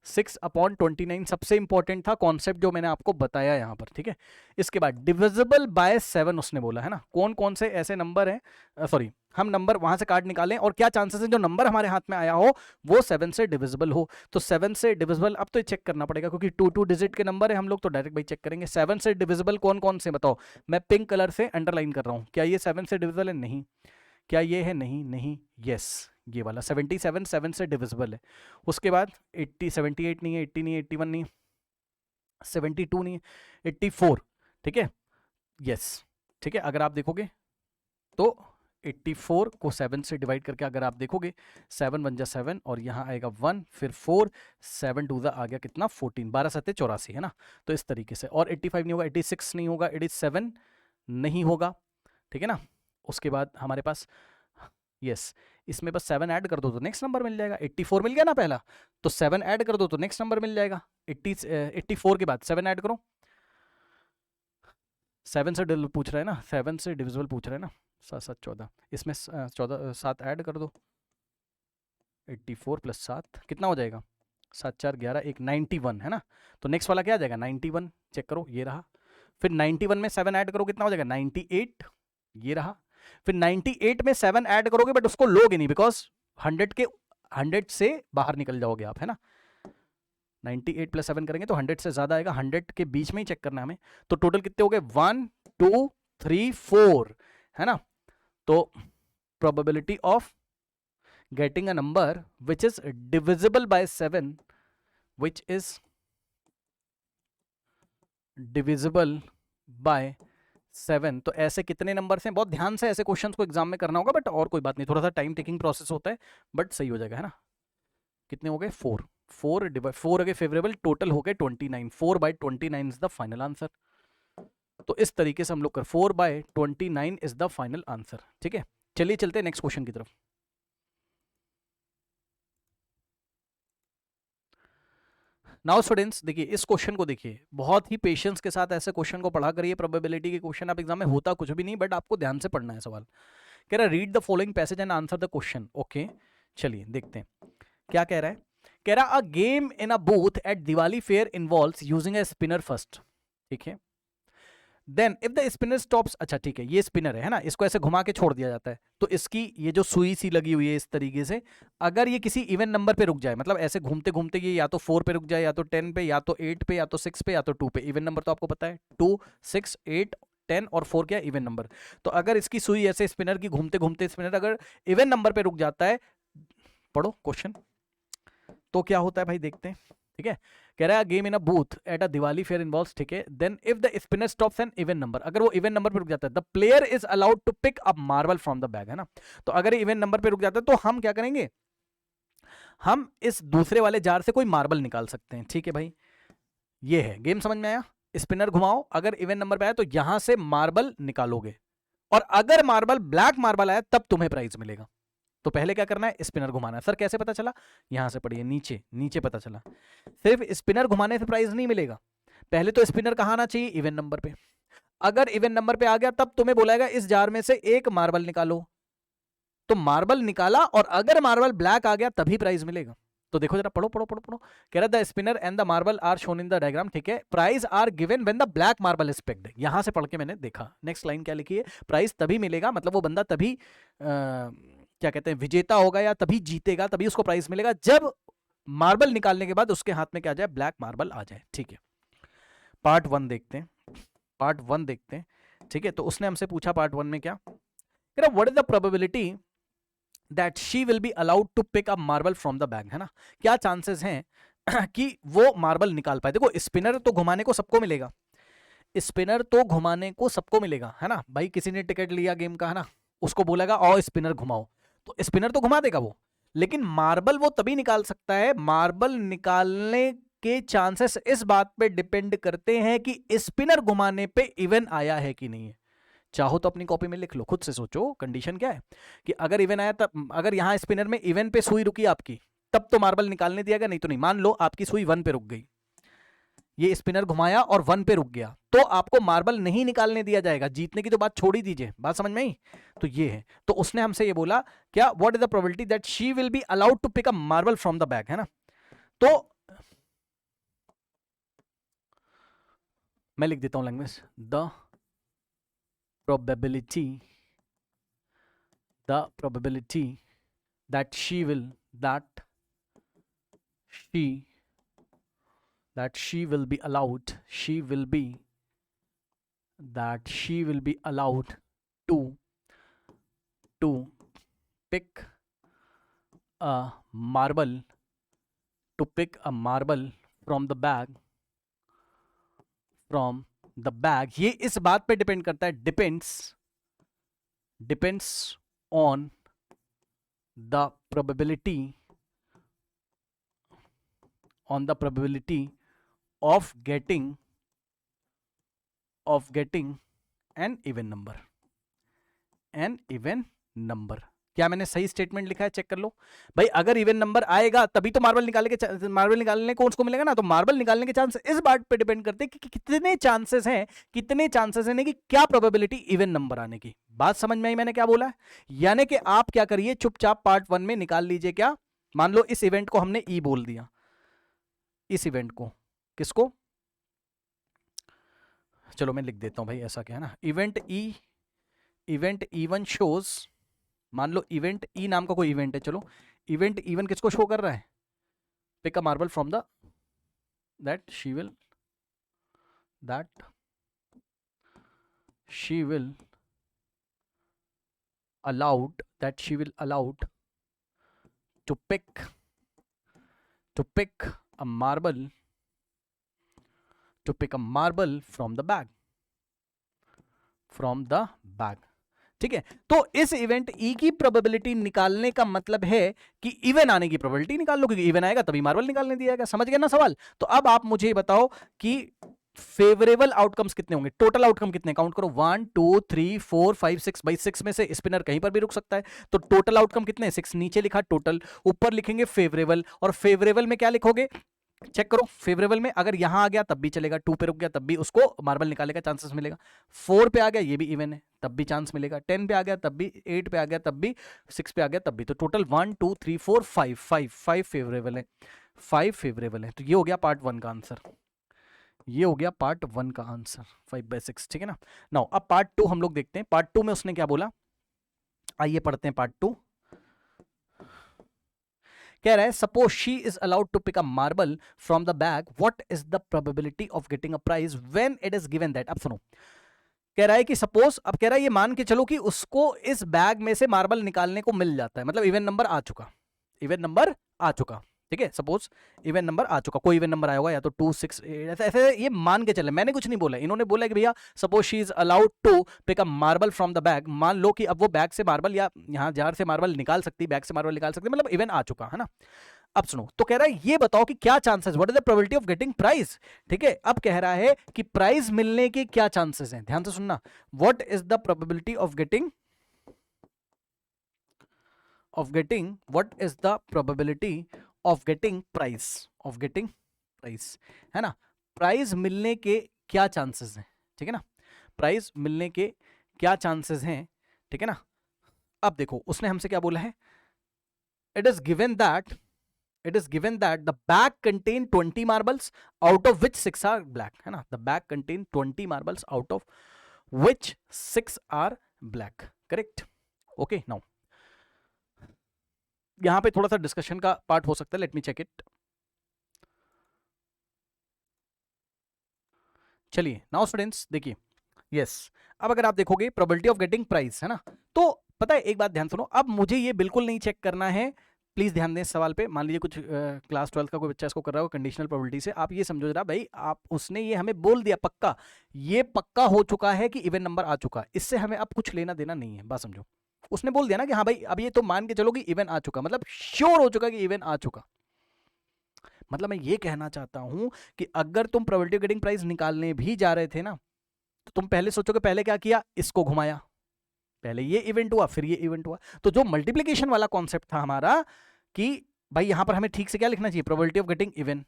S1: 6/29 सबसे इंपॉर्टेंट था कॉन्सेप्ट जो मैंने आपको बताया यहां पर, ठीक है। इसके बाद डिविजिबल बाय 7 उसने बोला है ना। कौन कौन से ऐसे नंबर हैं, सॉरी हम नंबर वहां से कार्ड निकालें और क्या चांसेस है जो नंबर हमारे हाथ में आया हो वो 7 से डिविजिबल हो। तो 7 से डिविजिबल अब तो चेक करना पड़ेगा क्योंकि 2 डिजिट के नंबर है, हम लोग तो डायरेक्ट भाई चेक करेंगे। 7 से डिविजिबल कौन कौन से बताओ, मैं पिंक कलर से अंडरलाइन कर रहा हूं। क्या ये 7 से डिविजिबल है, नहीं। क्या ये है, नहीं नहीं, यस ये वाला 77 7 से डिविजिबल है। उसके बाद 80 78 नहीं है, 80 नहीं है, 81 नहीं है, 72 नहीं है, 84, ठीक है, यस ठीक है। अगर आप देखोगे तो 84 को 7 से डिवाइड करके अगर आप देखोगे 7 1 जा 7 और यहाँ आएगा 1 फिर 4 7 2 आ गया कितना 14, 12 7 84 है ना। तो इस तरीके से, और 85 नहीं होगा, 86 नहीं होगा, 87 नहीं होगा, ठीक है ना। उसके बाद हमारे पास यस इसमें बस 7 ऐड कर दो तो नेक्स्ट नंबर मिल जाएगा। 84 मिल गया ना पहला, तो 7 ऐड कर दो तो नेक्स्ट नंबर मिल जाएगा। 84 के बाद 7 ऐड करो, 7 से पूछ रहा है ना, 7 से डिविजिबल पूछ रहा है ना, 7 7 14, इसमें 14 7 ऐड कर दो। 84 प्लस 7 कितना हो जाएगा, 7 4 11 1 91 है ना। तो नेक्स्ट वाला क्या आ जाएगा 91, चेक करो ये रहा। फिर 91 में 7 ऐड करो कितना हो जाएगा 98, ये रहा। फिर 98 में 7 ऐड करोगे बट उसको लोगे नहीं बिकॉज 100 से बाहर निकल जाओगे आप, है ना। 98 प्लस 7 करेंगे तो 100 से ज्यादा आएगा, 100 के बीच में ही चेक करना हमें। तो टोटल कितने हो गए 1 2 3 4, है ना। तो probability of getting a number which is divisible by 7, which is divisible by 7, तो ऐसे कितने नंबर्स हैं? बहुत ध्यान से ऐसे क्वेश्चंस को एग्जाम में करना होगा, बट और कोई बात नहीं, थोड़ा सा टाइम टेकिंग प्रोसेस होता है, बट सही हो जाएगा, है ना। कितने हो गए? 4 4 अगे फेवरेबल, टोटल हो गए 29, 4/29 इज द फाइनल आंसर। तो इस तरीके से हम लोग कर 4/29 इज द फाइनल आंसर। ठीक है, चलिए चलते हैं नेक्स्ट क्वेश्चन की तरफ। नाउ स्टूडेंट्स देखिए, इस क्वेश्चन को देखिए, बहुत ही पेशेंस के साथ ऐसे क्वेश्चन को पढ़ा करिए। प्रोबेबिलिटी के क्वेश्चन आप एग्जाम में होता कुछ भी नहीं, बट आपको ध्यान से पढ़ना है सवाल। कह रहा है read the following passage and answer the question. Okay, चलिए देखते हैं क्या कह रहा है। कह रहा a game in a booth at Diwali fair involves using a spinner first. ठीक है, then if the spinner stops, अच्छा ठीक है, ये स्पिनर है ना, इसको ऐसे घुमा के छोड़ दिया जाता है, तो इसकी ये जो सुई सी लगी हुई है इस तरीके से, अगर ये किसी इवन नंबर पे रुक जाए, मतलब ऐसे घूमते घूमते ये या तो 4 पे रुक जाए, या तो 10 पे, या तो 8 पे, या तो 6 पे, या तो 2 पे। इवन नंबर तो आपको पता है 2, 6, 8, 10 और 4 क्या इवन नंबर। तो अगर इसकी सुई ऐसे स्पिनर की घूमते घूमते स्पिनर अगर इवन नंबर पे रुक जाता है, पढ़ो क्वेश्चन, तो क्या होता है भाई, देखते हैं। ठीक है, कह रहा है game in a booth at a Diwali fair involves, ठीक है, then if the spinner stops an even number, अगर वो इवन नंबर पे रुक जाता है, the player is allowed to pick up marble from the bag, है ना। तो अगर इवन नंबर पे रुक जाता है तो हम क्या करेंगे, हम इस दूसरे वाले जार से कोई मार्बल निकाल सकते हैं। ठीक है भाई, ये है गेम, समझ में आया। स्पिनर घुमाओ, अगर इवन नंबर पे आया तो यहां से मार्बल निकालोगे, और अगर मार्बल ब्लैक मार्बल आया तब तुम्हें प्राइज मिलेगा। तो पहले क्या करना है, स्पिनर घुमाना है। सर कैसे पता चला? यहां से पढ़िए, नीचे नीचे पता चला। सिर्फ स्पिनर घुमाने से प्राइज नहीं मिलेगा, पहले तो स्पिनर कहाँ आना चाहिए, इवन नंबर पे। अगर इवन नंबर पे आ गया तब तुम्हें बोलाएगा इस जार में से एक मार्बल निकालो, तो मार्बल निकाला, और अगर मार्बल ब्लैक आ गया तभी प्राइज मिलेगा। तो देखो जरा, पढ़ो पढ़ो पढ़ो पढ़ो। कह रहा the spinner and the marble are shown in the diagram, ठीक है, prize are given when the black marble is picked. यहां से पढ़ के मैंने देखा, नेक्स्ट लाइन क्या लिखी है, प्राइज तभी मिलेगा, मतलब वो बंदा तभी क्या कहते हैं, विजेता होगा या तभी जीतेगा, तभी उसको प्राइज मिलेगा जब मार्बल निकालने के बाद उसके हाथ में क्या जाए, ब्लैक मार्बल आ जाए। ठीक है, पार्ट 1 देखते हैं, पार्ट 1 देखते हैं। ठीक है, तो उसने हमसे पूछा पार्ट 1 में क्या, what is the probability that she will be allowed to pick up marble from the bag, है ना। क्या चांसेस हैं कि वो मार्बल निकाल पाए। देखो स्पिनर तो घुमाने को सबको मिलेगा, स्पिनर तो घुमाने को सबको मिलेगा, है ना भाई। किसी ने टिकट लिया गेम का, है ना, उसको बोलेगा आओ स्पिनर घुमाओ, तो स्पिनर तो घुमा देगा वो, लेकिन मार्बल वो तभी निकाल सकता है, मार्बल निकालने के चांसेस इस बात पे डिपेंड करते हैं कि स्पिनर घुमाने पे इवन आया है कि नहीं है। चाहो तो अपनी कॉपी में लिख लो, खुद से सोचो कंडीशन क्या है, कि अगर इवन आया तब, अगर यहां स्पिनर में इवन पे सुई रुकी आपकी, तब तो मार्बल निकालने दिया गया, नहीं तो नहीं। मान लो आपकी सुई 1 पे रुक गई, ये स्पिनर घुमाया और 1 पे रुक गया, तो आपको मार्बल नहीं निकालने दिया जाएगा, जीतने की तो बात छोड़ ही दीजिए, बात समझ में आई। तो ये है, तो उसने हमसे ये बोला क्या, what is the probability that she will be allowed to pick a marble from the bag, है ना। तो मैं लिख देता हूं language, the probability the probability that she will she she will be allowed she will be allowed to pick a marble from the bag ये इस बात पे डिपेंड करता है, depends on the probability of getting an even number। क्या मैंने सही statement लिखा है, चेक कर लो भाई। अगर इवन नंबर आएगा तभी तो मार्बल निकालने को उसको मिलेगा ना। तो मार्बल निकालने के चांस इस बात पे डिपेंड करते हैं कि कितने चांसेस हैं कि क्या प्रोबेबिलिटी इवन नंबर आने की। बात समझ में आई मैंने क्या बोला है? यानी कि आप क्या करिए, चुपचाप पार्ट 1 में निकाल लीजिए। क्या, मान लो इस इवेंट को हमने ई बोल दिया, इस इवेंट को, किसको, चलो मैं लिख देता हूं भाई, ऐसा क्या है ना, इवेंट E1 शोज, मान लो इवेंट ई नाम का कोई इवेंट है, चलो इवेंट E1 किसको शो कर रहा है, pick a marble from the that she will allowed to pick a marble from the bag. ठीक है, तो इस इवेंट ई की प्रोबेबिलिटी निकालने का मतलब है कि इवन आने की प्रोबेबिलिटी निकाल लो, क्योंकि इवन आएगा तभी मार्बल निकालने दिया जाएगा. समझ गए ना सवाल? तो अब आप मुझे बताओ कि फेवरेबल आउटकम्स कितने होंगे, टोटल आउटकम कितने, काउंट करो. 1 2 3 4 5 6. भाई 6 में से स्पिनर कहीं पर भी रुक सकता है, तो टोटल आउटकम कितने? 6. नीचे लिखा टोटल, ऊपर लिखेंगे फेवरेबल. और फेवरेबल में क्या लिखोगे? चेक करो. फेवरेबल में अगर यहां आ गया तब भी चलेगा, 2 पे रुक गया तब भी उसको मार्बल निकालने का चांसेस मिलेगा. 4 पे आ गया ये भी इवन है तब भी चांस मिलेगा. 10 पे आ गया तब भी, 8 पे आ गया तब भी, 6 पे आ गया तब भी. तो टोटल 1 2 3 4 5 फेवरेबल है. 5 फेवरेबल है. तो ये हो गया पार्ट 1 का आंसर. ये हो गया पार्ट 1 का आंसर 5/6. ठीक है ना. नाउ अब पार्ट 2 हम लोग देखते हैं. पार्ट 2 में उसने क्या बोला, आइए पढ़ते हैं पार्ट 2. कह रहा है suppose she is allowed to pick a marble from the bag, what is the probability of getting a prize when it is given that. अब सुनो, कह रहा है कि सपोज, अब कह रहा है ये मान के चलो कि उसको इस बैग में से मार्बल निकालने को मिल जाता है, मतलब इवन नंबर आ चुका, इवन नंबर आ चुका. ठीक है, सपोज इवन नंबर आ चुका, कोई इवन नंबर आया होगा या तो 2 6 8, ऐसे ये मान के चले. मैंने कुछ नहीं बोला, इन्होंने बोला कि भैया suppose she is allowed to pick a marble from the bag. मान लो कि अब वो बैग से मार्बल या यहाँ जार से मार्बल निकाल सकती, बैग से मार्बल निकाल सकती, मतलब इवन आ चुका है ना. अब सुनो, तो कह रहा है ये बताओ कि क्या chances, what is the probability of getting prize. ठीक है, अब कह रहा है कि प्राइज मिलने के क्या चांसेस हैं. ध्यान से सुनना, what is the probability of getting what is the probability of getting prize, है ना. प्राइज मिलने के क्या चांसेस हैं. ठीक है ना, प्राइज मिलने के क्या चांसेस हैं. ठीक है ना. अब देखो उसने हमसे क्या बोला है, it is given that the bag contain 20 marbles out of which 6 are black, है ना. the bag contain 20 marbles out of which 6 are black. correct. okay, now यहां पे थोड़ा सा डिस्कशन का पार्ट हो सकता है. Let me check it. चलिए नाउ स्टूडेंट्स देखिए, यस अब अगर आप देखोगे प्रोबेबिलिटी ऑफ गेटिंग प्राइस, है ना, तो पता है एक बात ध्यान सुनो. अब मुझे ये बिल्कुल नहीं चेक करना है, प्लीज ध्यान दें इस सवाल पे. मान लीजिए कुछ क्लास 12 का कोई बच्चा इसको कर रहा हो कंडीशनल प्रोबेबिलिटी से, आप ये समझो जरा भाई, आप उसने ये हमें बोल दिया पक्का, ये पक्का हो चुका है कि इवन नंबर आ चुका, इससे हमें अब कुछ लेना देना नहीं है. बात समझो, उसने बोल दिया ना कि हाँ भाई अब ये तो मान के चलो कि इवन आ चुका, मतलब श्योर हो चुका कि इवन आ चुका. मतलब मैं ये कहना चाहता हूं कि अगर तुम प्रोबेबिलिटी ऑफ गेटिंग प्राइस निकालने भी जा रहे थे ना, तो तुम पहले सोचोगे पहले क्या किया, इसको घुमाया, पहले ये इवेंट हुआ फिर ये इवेंट हुआ. तो जो मल्टीप्लिकेशन वाला कॉन्सेप्ट था हमारा कि भाई यहां पर हमें ठीक से क्या लिखना चाहिए, probability of getting even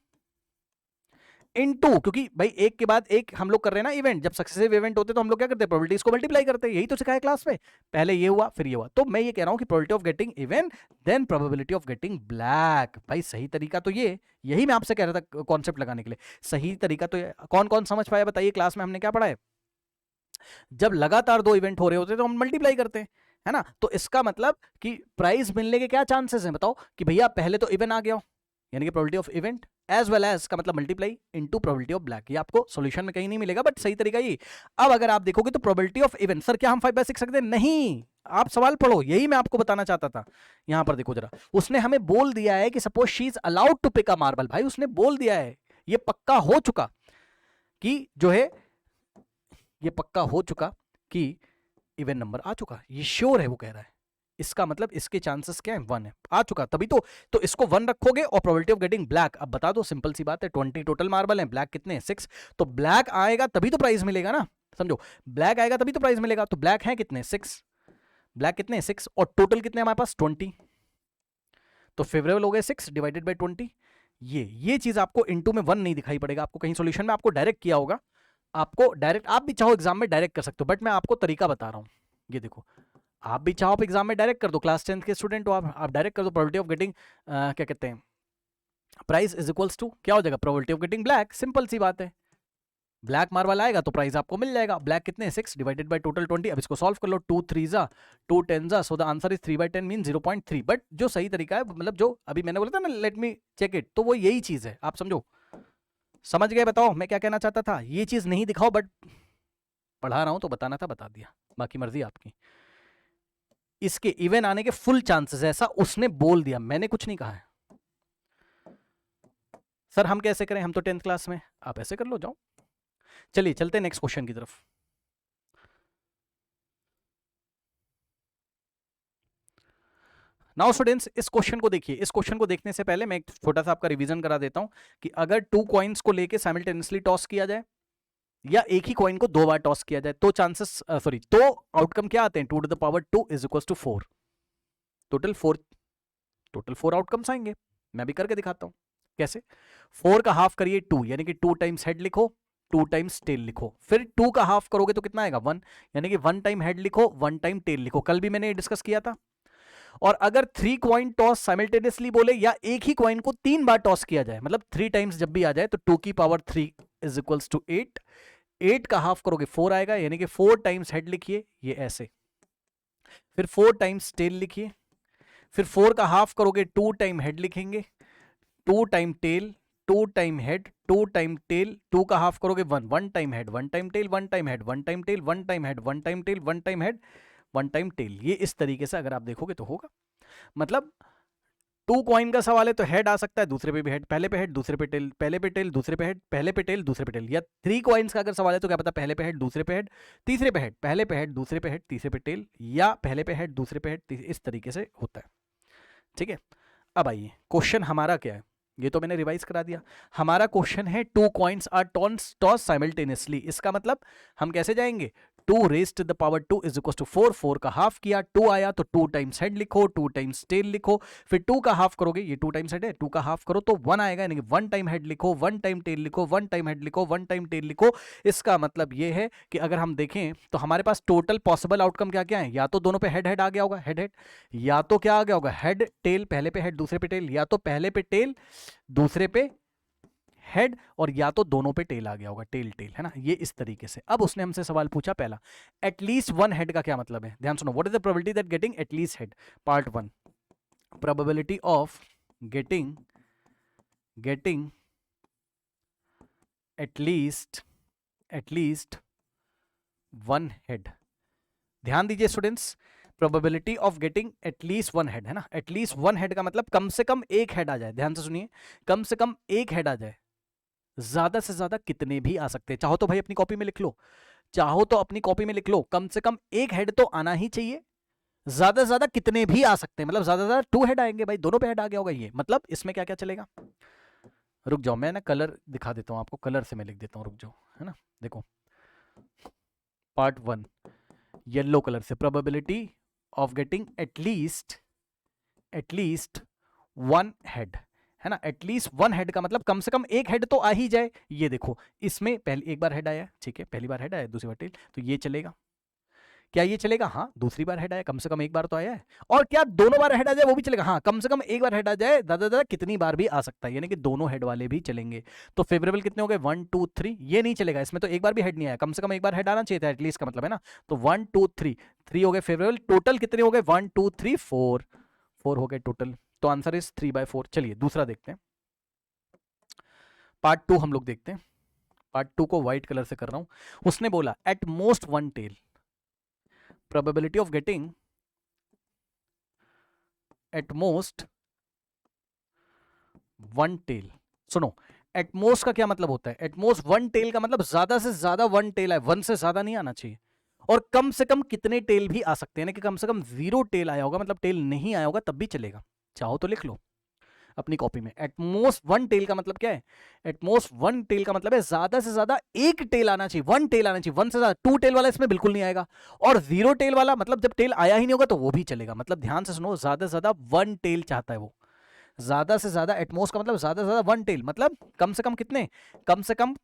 S1: into, क्योंकि भाई एक के बाद एक हम लोग कर रहे हैं ना इवेंट. जब सक्सेसिव इवेंट होते तो हम लोग क्या करते हैं, प्रोबेबिलिटीज को मल्टीप्लाई करते हैं. यही तो सिखाया क्लास में, पहले ये हुआ फिर ये हुआ. तो मैं ये कह रहा हूं कि probability of getting even then probability of getting black. भाई सही तरीका तो ये, यही मैं आपसे कह रहा था कॉन्सेप्ट लगाने के लिए. सही तरीका तो कौन कौन समझ पाया बताइए, क्लास में हमने क्या पढ़ा है. जब लगातार 2 इवेंट हो रहे होते तो हम मल्टीप्लाई करते हैं, है ना. तो इसका मतलब कि प्राइज मिलने के क्या चांसेस हैं, बताओ कि भैया पहले तो इवन आ गया, यानी कि probability of event as well as का मतलब multiply into probability of black. ये आपको सॉल्यूशन में कहीं नहीं मिलेगा, बट सही तरीका ये. अब अगर आप देखोगे तो प्रोबेबिलिटी ऑफ इवेंट, सर क्या हम 5/6 सकते हैं, नहीं. आप सवाल पढ़ो, यही मैं आपको बताना चाहता था. यहां पर देखो जरा, उसने हमें बोल दिया है कि suppose she is allowed to pick a marble. भाई उसने बोल दिया है, ये पक्का हो चुका कि जो है, ये पक्का हो चुका कि इवन नंबर आ चुका, ये श्योर है वो कह रहा है. इसका मतलब इसके चांसेस क्या है, 1 है, आ चुका तभी तो इसको 1 रखोगे. और प्रोबेबिलिटी ऑफ गेटिंग ब्लैक, अब बता दो, सिंपल सी बात है, 20 टोटल मार्बल है, ब्लैक कितने हैं, 6. तो ब्लैक आएगा तभी तो प्राइस मिलेगा ना, समझो, ब्लैक आएगा तभी तो प्राइस मिलेगा. तो ब्लैक है कितने, 6, ब्लैक कितने 6, और टोटल कितने हमारे पास 20. तो फेवरेबल हो गए 6 डिवाइडेड बाई 20. ये चीज आपको इनटू में 1 नहीं दिखाई पड़ेगा, आपको कहीं सॉल्यूशन में आपको डायरेक्ट किया होगा, आपको डायरेक्ट, आप भी चाहो एग्जाम में डायरेक्ट कर सकते हो, बट मैं आपको तरीका बता रहा हूं. ये देखो, आप भी चाहो आप एग्जाम में डायरेक्ट कर दो, क्लास 10 के स्टूडेंट हो आप डायरेक्ट कर दो. प्रोबेबिलिटी ऑफ गेटिंग क्या कहते हैं, प्राइस इज इक्वल्स टू क्या हो जाएगा, probability of getting black. Simple सी बात है, ब्लैक मार्बल आएगा तो प्राइस आपको मिल जाएगा. ब्लैक कितने 6 डिवाइडेड बाय टोटल 20. अब इसको सॉल्व कर लो, 2 3 जा 2 10 जा, सो the answer is 3/10 mean 0.3. But जो सही तरीका है, मतलब जो अभी मैंने बोला था ना, लेट मी चेक इट, तो वो यही चीज है. आप समझो, समझ गए, बताओ मैं क्या कहना चाहता था. ये चीज नहीं दिखाओ, बट पढ़ा रहा हूं तो बताना था, बता दिया, बाकी मर्जी आपकी. इसके इवन आने के फुल चांसेस, ऐसा उसने बोल दिया, मैंने कुछ नहीं कहा है। सर हम कैसे करें, हम तो 10th क्लास में, आप ऐसे कर लो, जाओ। चलिए चलते हैं नेक्स्ट क्वेश्चन की तरफ। नाउ स्टूडेंट्स, इस क्वेश्चन को देखिए। इस क्वेश्चन को देखने से पहले मैं एक छोटा सा आपका रिवीजन करा देता हूं कि अगर 2 कॉइन्स को लेके साइमल्टेनियसली टॉस किया जाए या एक ही कॉइन को 2 बार टॉस किया जाए तो चांसेस तो आउटकम क्या आते हैं, 2 to the power 2 is equal to 4। Total 4 outcomes आएंगे। मैं भी करके दिखाता हूं कैसे। 4 का हाफ करिए 2, यानी कि 2 टाइम्स हेड लिखो, 2 टाइम्स टेल लिखो। फिर 2 का हाफ करोगे तो कितना आएगा 1, यानी कि 1 टाइम हेड लिखो, 1 टाइम टेल लिखो। कल भी मैंने डिस्कस किया था। और अगर 3 कॉइन टॉस साइमल्टेनियसली बोले या एक ही कॉइन को 3 बार टॉस किया जाए, मतलब 3 टाइम्स जब भी आ जाए, तो 2 की पावर 3 इज इक्वल्स टू 8। 8 का हाफ करोगे 4 आएगा, यानी कि 4 टाइम्स हेड लिखिए, ये ऐसे। फिर 4 टाइम्स टेल लिखिए। फिर 4 का हाफ करोगे 2 टाइम हेड लिखेंगे, 2 time tail, 2 time head, 2 time tail, 2 का हाफ करोगे 1, 1 time head, 1 time tail, 1 time head, 1 time tail, 1 time head, 1 time tail, 1 time head, 1 time tail. ये इस तरीके से अगर आप देखोगे तो होगा। मतलब 2 कॉइन का सवाल है तो हेड आ सकता है, दूसरे पे भी हेड, पहले पे हेड, दूसरे पे टेल, पहले पे टेल, दूसरे पे हेड, पहले पे टेल, दूसरे पे टेल। या 3 कॉइन्स का अगर सवाल है तो क्या पता पहले पे हेड, दूसरे पे हेड, तीसरे पे हेड, पहले पे हेड, दूसरे पे हेड, तीसरे पे टेल, या पहले पे हेड, दूसरे पे हेड, इस तरीके से होता है। ठीक है, अब आइए क्वेश्चन हमारा क्या है, ये तो मैंने रिवाइज करा दिया। हमारा क्वेश्चन है 2 कॉइन्स आर टॉस साइमल्टेनियसली। इसका मतलब हम कैसे जाएंगे, 2 raised to the power 2 is equal to 4। 4 का हाफ किया, 2 आया तो 2 टाइम्स हेड लिखो, 2 टाइम्स टेल लिखो। फिर 2 का हाफ करोगे, ये 2 टाइम्स हेड है, 2 का हाफ करो तो 1 आएगा, यानी कि 1 टाइम हेड लिखो, 1 टाइम टेल लिखो, 1 टाइम हेड लिखो, 1 टाइम टेल लिखो। इसका मतलब ये है कि अगर हम देखें तो हमारे पास टोटल पॉसिबल आउटकम क्या क्या है, या तो दोनों पे हेड हेड आ गया होगा, हेड हेड, या तो क्या आ गया होगा हेड टेल, पहले पे हेड दूसरे पे टेल, या तो पहले पे टेल दूसरे पे हेड, और या तो दोनों पे टेल आ गया होगा, टेल टेल, है ना। ये इस तरीके से। अब उसने हमसे सवाल पूछा पहला, एटलीस्ट 1 हेड का क्या मतलब है, ध्यान सुनो। What is the probability that getting at least head, part 1, probability of getting at least 1 head. ध्यान दीजिए students, probability of getting at least 1 head, है ना। एटलीस्ट 1 हेड का मतलब कम से कम एक हेड आ जाए। ध्यान से सुनिए, कम से कम एक हेड आ जाए। ज्यादा से ज्यादा कितने भी आ सकते हैं, चाहो तो भाई अपनी कॉपी में लिख लो, चाहो तो अपनी कॉपी में लिख लो, कम से कम एक हेड तो आना ही चाहिए। ज्यादा से ज्यादा कितने भी आ सकते हैं, मतलब ज्यादा से ज्यादा 2 हेड आएंगे भाई, दोनों पे हेड आ गया होगा। ये मतलब इसमें क्या क्या चलेगा, रुक जाओ मैं ना कलर दिखा देता हूं आपको, कलर से मैं लिख देता हूं, रुक जाओ, है ना। देखो पार्ट 1 येलो कलर से, probability of getting at least 1 head, है ना। एटलीस्ट 1 हेड का मतलब कम से कम एक हेड तो आ ही जाए। ये देखो इसमें पहले एक बार हेड आया, ठीक है, पहली बार हेड आया, दूसरी बार टेल, तो ये चलेगा। क्या ये चलेगा, हाँ दूसरी बार हेड आया, कम से कम एक बार तो आया है। और क्या दोनों बार हेड आ जाए वो भी चलेगा, हाँ कम से कम एक बार हेड आ जाए, ज्यादा ज्यादा कितनी बार भी आ सकता है, यानी कि दोनों हेड वाले भी चलेंगे। तो फेवरेबल कितने हो गए 1 2 3, ये नहीं चलेगा, इसमें तो एक बार भी हेड नहीं आया, कम से कम एक बार हेड आना चाहिए था एटलीस्ट का मतलब, है ना। तो 1 2 3, 3 हो गए फेवरेबल। टोटल कितने हो गए 1 2 3 4, 4 हो गए टोटल। तो आंसर इज 3/4। चलिए दूसरा देखते हैं, पार्ट 2 हम लोग देखते हैं। पार्ट 2 को व्हाइट कलर से कर रहा हूं। उसने बोला at most 1 tail, probability of getting at most 1 tail. सुनो, एटमोस्ट का क्या मतलब होता है, एटमोस्ट 1 टेल का मतलब ज्यादा से ज्यादा 1 टेल है, 1 से ज्यादा नहीं आना चाहिए। और कम से कम कितने टेल भी आ सकते हैं ना, कि कम से कम 0 टेल आया होगा, मतलब टेल नहीं आया होगा तब भी चलेगा। चाहो तो लिख लो अपनी कॉपी में, एटमोस्ट 1 टेल का मतलब क्या है, एटमोस्ट 1 टेल का मतलब है ज्यादा से ज्यादा एक टेल आना चाहिए, 1 टेल आना चाहिए। 1 से ज्यादा 2 टेल वाला इसमें बिल्कुल नहीं आएगा, और 0 टेल वाला मतलब जब टेल आया ही नहीं होगा तो वो भी चलेगा। मतलब ध्यान से सुनो, ज्यादा से ज्यादा 1 टेल चाहता है वो, ज्यादा से ज्यादा। एटमोस्ट का मतलब ज्यादा से ज्यादा 1 टेल, मतलब कम से कम कितने, कम से कम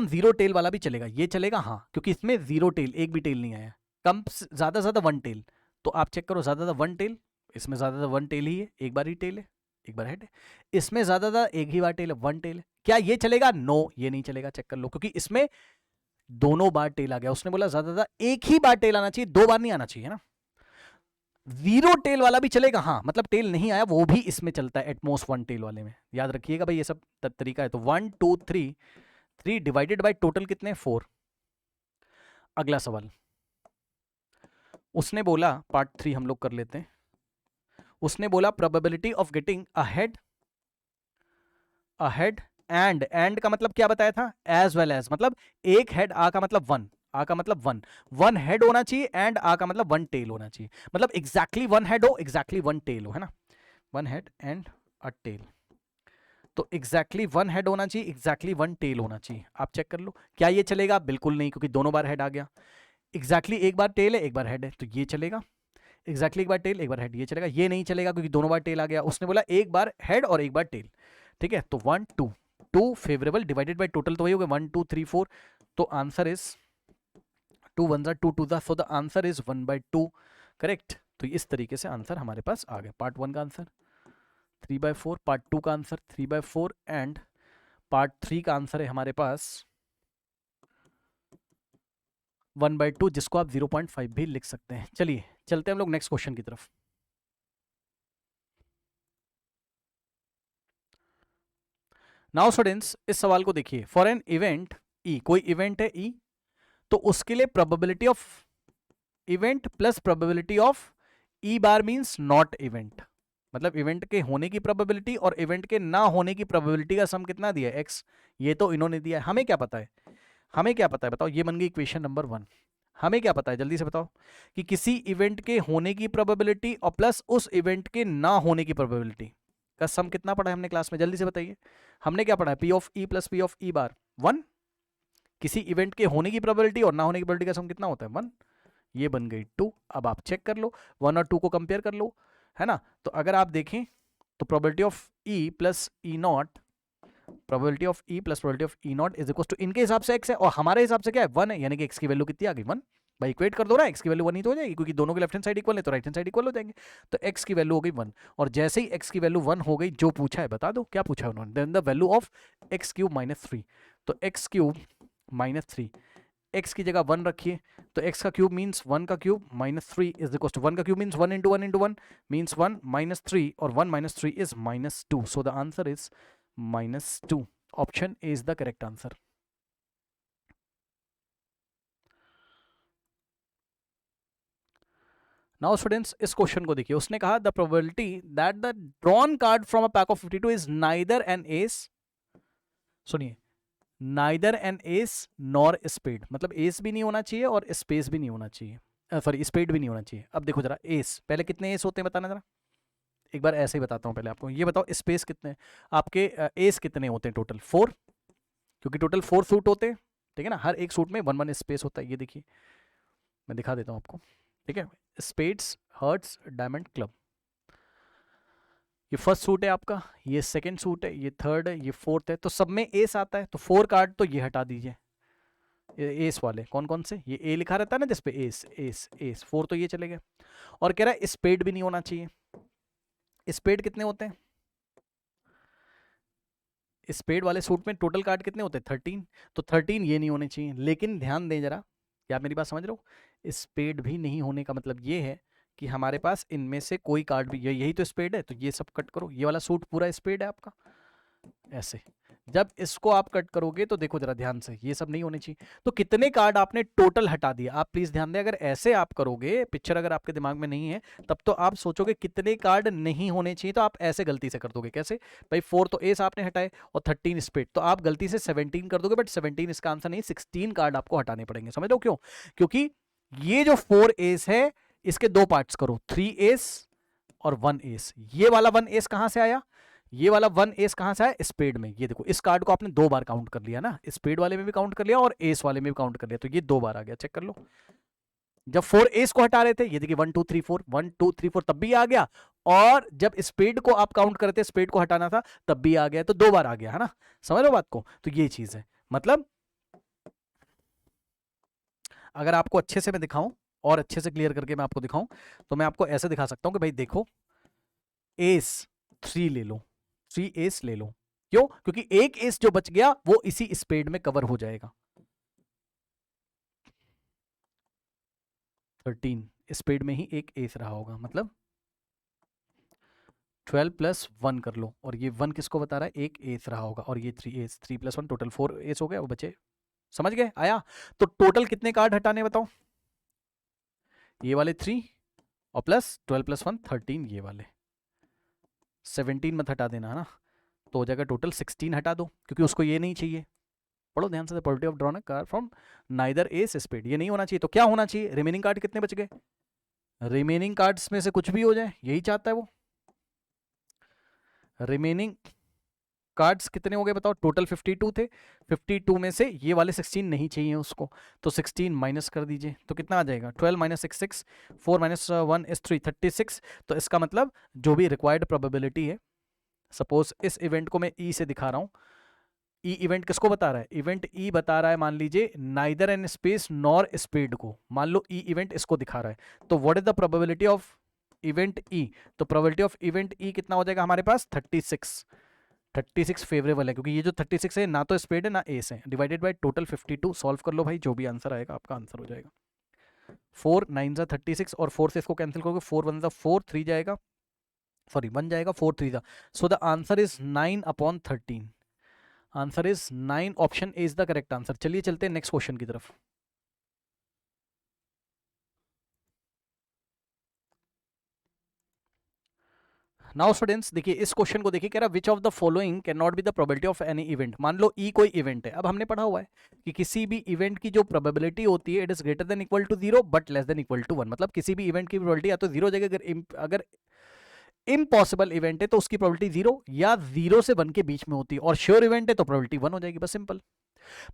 S1: 0 टेल वाला भी चलेगा, ये चलेगा हाँ, क्योंकि इसमें 0 टेल, एक भी टेल नहीं आया। कम ज्यादा से ज्यादा 1 टेल, तो आप चेक करो, ज्यादा ज्यादा 1 टेल, इसमें ज्यादा ज्यादा 1 टेल ही है, एक बार ही टेल है, एक बार हेड है। इसमें ज्यादा ज्यादा एक ही बार टेल है, 1 टेल है। क्या ये चलेगा, नो ये नहीं चलेगा, चेक कर लो, क्योंकि इसमें दोनों बार टेल आ गया। उसने बोला ज्यादा ज्यादा एक ही बार टेल आना चाहिए, 2 बार नहीं आना चाहिए, है ना। 0 टेल वाला भी चलेगा हाँ, मतलब टेल नहीं आया वो भी इसमें चलता है, एटमोस्ट 1 टेल वाले में। याद रखिएगा भाई, ये सब तरीका है। तो 1 2 3 डिवाइडेड बाय टोटल कितने 4। अगला सवाल, उसने बोला, पार्ट 3 हम लोग कर लेते हैं। उसने बोला probability of getting ahead and का मतलब क्या बताया था, एज वेल एज, मतलब एक हेड, आ का मतलब वन, आ का मतलब वन हेड होना चाहिए, एंड आ का मतलब वन टेल होना चाहिए, मतलब एग्जैक्टली वन हेड हो, एग्जैक्टली वन टेल हो, है ना, one head and a tail. तो एग्जैक्टली वन हेड होना चाहिए, एग्जैक्टली वन टेल होना चाहिए। आप चेक कर लो, क्या ये चलेगा, बिल्कुल नहीं, क्योंकि दोनों बार हेड आ गया। एग्जैक्टली एक बार टेल है, एक बार हेड है, तो ये चलेगा। एग्जैक्टली एक बार टेल, एक बार हेड, ये चलेगा। ये नहीं चलेगा क्योंकि दोनों बार टेल आ गया। उसने बोला एक बार हेड और एक बार टेल, ठीक है। तो 1 2 2 फेवरेबल डिवाइडेड बाय टोटल, तो वही हो गया 1 2 3 4। तो answer is 2 1 2 2 the, so the answer is 1/2, correct. तो इस तरीके से आंसर हमारे पास आ गया। पार्ट 1 का आंसर 3/4, पार्ट 2 का आंसर 3/4, एंड पार्ट 3 का आंसर है हमारे पास 1/2, जिसको आप 0.5 भी लिख सकते हैं। चलिए चलते हैं हम लोग नेक्स्ट क्वेश्चन की तरफ। नाउ स्टूडेंट्स, इस सवाल को देखिए। फॉर एन इवेंट ई, कोई इवेंट है ई, तो उसके लिए probability of event plus probability of E bar means not event, मतलब इवेंट के होने की प्रोबेबिलिटी और इवेंट के ना होने की प्रोबेबिलिटी का सम कितना दिया है, एक्स। ये तो इन्होंने दिया है, हमें क्या पता है, हमें क्या पता है बताओ। ये बन गई इक्वेशन नंबर 1। हमें क्या पता है, जल्दी से बताओ, कि किसी इवेंट के होने की प्रोबेबिलिटी और प्लस उस इवेंट के ना होने की प्रोबेबिलिटी का सम कितना पढ़ा है हमने क्लास में, जल्दी से बताइए। हमने क्या पढ़ा है, P of E plus P of E bar 1। किसी इवेंट के होने की प्रोबेबिलिटी और ना होने की प्रोबेबिलिटी का सम कितना होता है, 1। ये बन गई 2। अब आप चेक कर लो, 1 और 2 को कंपेयर कर लो, है ना। तो अगर आप देखें तो probability of E plus E not, probability of E plus probability of E not is equal to, इनके हिसाब से एक्स है और हमारे हिसाब से क्या है, 1 है, यानी कि एक्स की वैल्यू कितनी आ गई, 1। भाई इक्वेट कर दो ना, एक्स की वैल्यू 1 ही तो हो जाएगी, क्योंकि दोनों के लेफ्ट हैंड साइड इक्वल है तो राइट हैंड साइड इक्वल हो जाएंगे। तो एक्स की वैल्यू हो गई 1, और जैसे ही एक्स की वैल्यू 1 हो गई, जो पूछा है बता दो, क्या पूछा है उन्होंने, then the value of x cube minus 3। तो एक्स क्यूब माइनस 3, एक्स की जगह 1 रखिए, तो एक्स का क्यूब मीन्स 1 का cube minus 3 is equal to 1 का cube means 1 into 1 into 1 means 1 minus 3, और 1 minus 3 is minus 2। So the answer is -2। Option A is the correct answer. Now students, इस question को देखिए। उसने कहा the probability that the drawn card from a pack of 52 is neither an ace, सुनिए, neither an ace nor spade, मतलब S भी नहीं होना चाहिए और स्पेस भी नहीं होना चाहिए, सॉरी स्पेड भी नहीं होना चाहिए। अब देखो जरा, एस पहले कितने एस होते हैं बताना जरा, एक बार ऐसे ही बताता हूँ पहले आपको। ये बताओ स्पेस कितने आपके, एस कितने होते हैं टोटल, 4, क्योंकि टोटल 4 सूट होते हैं, ठीक है ना, हर एक सूट में 1 1 स्पेस होता है। ये देखिए मैं दिखा देता हूँ आपको, ठीक है। स्पेड्स, हर्ट्स, डायमंड, क्लब, ये फर्स्ट सूट है आपका, ये सेकंड सूट है, ये थर्ड है, ये फोर्थ है, तो सब में एस आता है। तो 4 कार्ड तो ये हटा दीजिए, एस वाले कौन कौन से, ये ए लिखा रहता है ना जिसपे एस एस एस, 4 तो ये चले गए। और कह रहा है स्पेड भी नहीं होना चाहिए। स्पेड कितने होते हैं, स्पेड वाले सूट में टोटल कार्ड कितने होते हैं, 13, तो 13 ये नहीं होने चाहिए। लेकिन ध्यान दें जरा, क्या आप मेरी बात समझ रहे हो, स्पेड भी नहीं होने का मतलब ये है कि हमारे पास इनमें से कोई कार्ड भी, यही तो स्पेड है, तो ये सब कट करो, ये वाला सूट पूरा स्पेड है आपका, ऐसे। जब इसको आप कट करोगे तो देखो जरा ध्यान से, ये सब नहीं होने चाहिए। तो कितने कार्ड आपने टोटल हटा दिए, आप प्लीज ध्यान दें। अगर ऐसे आप करोगे, पिक्चर अगर आपके दिमाग में नहीं है, तब तो आप सोचोगे कितने कार्ड नहीं होने चाहिए, तो आप ऐसे गलती से कर दोगे। कैसे भाई, 4 तो एस आपने हटाए और 13 स्पेड, तो आप गलती से 17 कर दोगे, बट 17 इसका आंसर नहीं, 16 कार्ड आपको हटाने पड़ेंगे। समझ लो क्यों, क्योंकि ये जो 4 एस है, इसके 2 पार्ट्स करो, 3 एस और 1 एस। ये वाला 1 एस कहां से आया, ये वाला 1 एस कहां से आया, स्पेड में। ये देखो, इस कार्ड को आपने 2 बार काउंट कर लिया ना, स्पेड वाले में भी काउंट कर लिया और एस वाले में भी काउंट कर लिया, तो ये 2 बार आ गया। चेक कर लो, जब 4 एस को हटा रहे थे, ये देखिए 1 2 3 4 1 2 3 4 तब भी आ गया, और जब स्पेड को आप काउंट करते, स्पेड को हटाना था, तब भी आ गया, तो 2 बार आ गया, है ना। समझ लो बात को, तो ये चीज है। मतलब अगर आपको अच्छे से मैं दिखाऊं और अच्छे से क्लियर करके मैं आपको दिखाऊं, तो मैं आपको ऐसे दिखा सकता हूं कि भाई देखो, एस 3 ले लो, 3 एस ले लो, क्यों, क्योंकि एक एस जो बच गया वो इसी स्पेड में कवर हो जाएगा। 13 स्पेड में ही एक एस रहा होगा, मतलब 12 प्लस 1 कर लो, और ये 1 किसको बता रहा है, एक एस रहा होगा, और ये 3 एस, 3 प्लस 1 टोटल 4 एस हो गया, वो बचे। समझ गए, आया। तो टोटल कितने कार्ड हटाने बताओ, ये वाले 3 और प्लस 12 + 1 13, ये वाले 17 मत हटा देना है ना, तो हो जाएगा टोटल 16 हटा दो क्योंकि उसको ये नहीं चाहिए। पढ़ो ध्यान से, probability of drawn a card from neither ace spade, ये नहीं होना चाहिए। तो क्या होना चाहिए, रिमेनिंग कार्ड कितने बच गए, रिमेनिंग कार्ड्स में से कुछ भी हो जाए, यही चाहता है वो। रिमेनिंग कार्ड्स कितने हो गए बताओ, टोटल 52 थे, 52 में से ये वाले 16 नहीं चाहिए उसको, तो 16 माइनस कर दीजिए, तो कितना आ जाएगा 12 - 6 6, 4 - 1 is 3 36। तो इसका मतलब जो भी रिक्वायर्ड प्रोबेबिलिटी है, सपोज इस इवेंट को मैं ई से दिखा रहा हूँ, ई इवेंट किसको बता रहा है, इवेंट ई बता रहा है मान लीजिए neither an space nor speed को, मान लो ई इवेंट इसको दिखा रहा है, तो what is the probability of event E, तो प्रोबेबिलिटी ऑफ इवेंट ई कितना हो जाएगा हमारे पास 36 फेवरेबल है क्योंकि ये जो 36 है ना तो स्पेड है ना एस है, डिवाइडेड बाय टोटल 52, सॉल्व कर लो भाई, जो भी आंसर आएगा आपका आंसर हो जाएगा। 4 9 जा 36 और 4 से इसको कैंसिल करोगे, 4 1 जा 4, 3 जाएगा, सॉरी 1 जाएगा, 4 3 जा, सो the answer is 9/13, answer is 9, option A is the correct answer. चलिए चलते हैं नेक्स्ट क्वेश्चन की तरफ। नाउ स्टूडेंट्स देखिए इस क्वेश्चन को देखिए, कह रहा विच of the following can not be the probability of any event. मान लो ई कोई इवेंट है, अब हमने पढ़ा हुआ है कि किसी भी इवेंट की जो प्रोबेबिलिटी होती है it is greater than equal to 0 but less than equal to 1, मतलब किसी भी इवेंट की प्रोबेबिलिटी या तो 0 हो जाएगी, अगर इम्पॉसिबल इवेंट है तो उसकी प्रोबेबिलिटी 0 या 0 से 1 के बीच में होती है, और श्योर इवेंट है तो प्रोबेबिलिटी 1 हो जाएगी, बस सिंपल।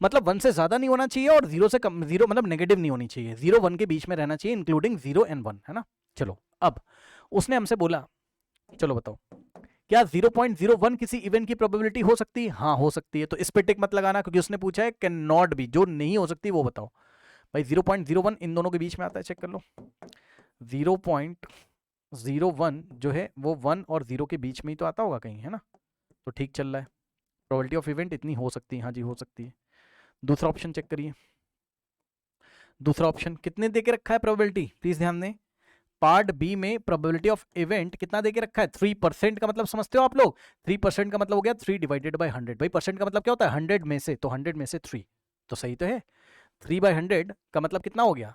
S1: मतलब 1 से ज्यादा नहीं होना चाहिए और 0 से कम, 0 मतलब नेगेटिव नहीं होनी चाहिए, 0 1 के बीच में रहना चाहिए, इंक्लूडिंग 0 and 1, है ना। चलो अब उसने हमसे बोला, चलो बताओ क्या 0.01 किसी इवेंट की प्रोबेबिलिटी हो सकती है, हाँ हो सकती है, तो इस पे टिक मत लगाना क्योंकि उसने पूछा है कैन नॉट बी, जो नहीं हो सकती वो बताओ भाई। 0.01 इन दोनों के बीच में आता है, चेक कर लो, 0.01 जो है वो 1 और 0 के बीच में ही तो आता होगा कहीं, है ना, तो ठीक चल रहा है, प्रोबेबिलिटी ऑफ इवेंट इतनी हो सकती है, हाँ जी हो सकती है। दूसरा ऑप्शन चेक करिए, दूसरा ऑप्शन कितने दे के रखा है प्रोबेबिलिटी, प्लीज ध्यान दें, पार्ट बी में प्रोबेबिलिटी ऑफ इवेंट कितना देके रखा है 3%, का मतलब समझते हो आप लोग, 3% का मतलब हो गया 3 डिवाइडेड बाय 100, भाई परसेंट का मतलब क्या होता है 100 में से, तो 100 में से 3, तो सही तो है। 3/100 का मतलब कितना हो गया,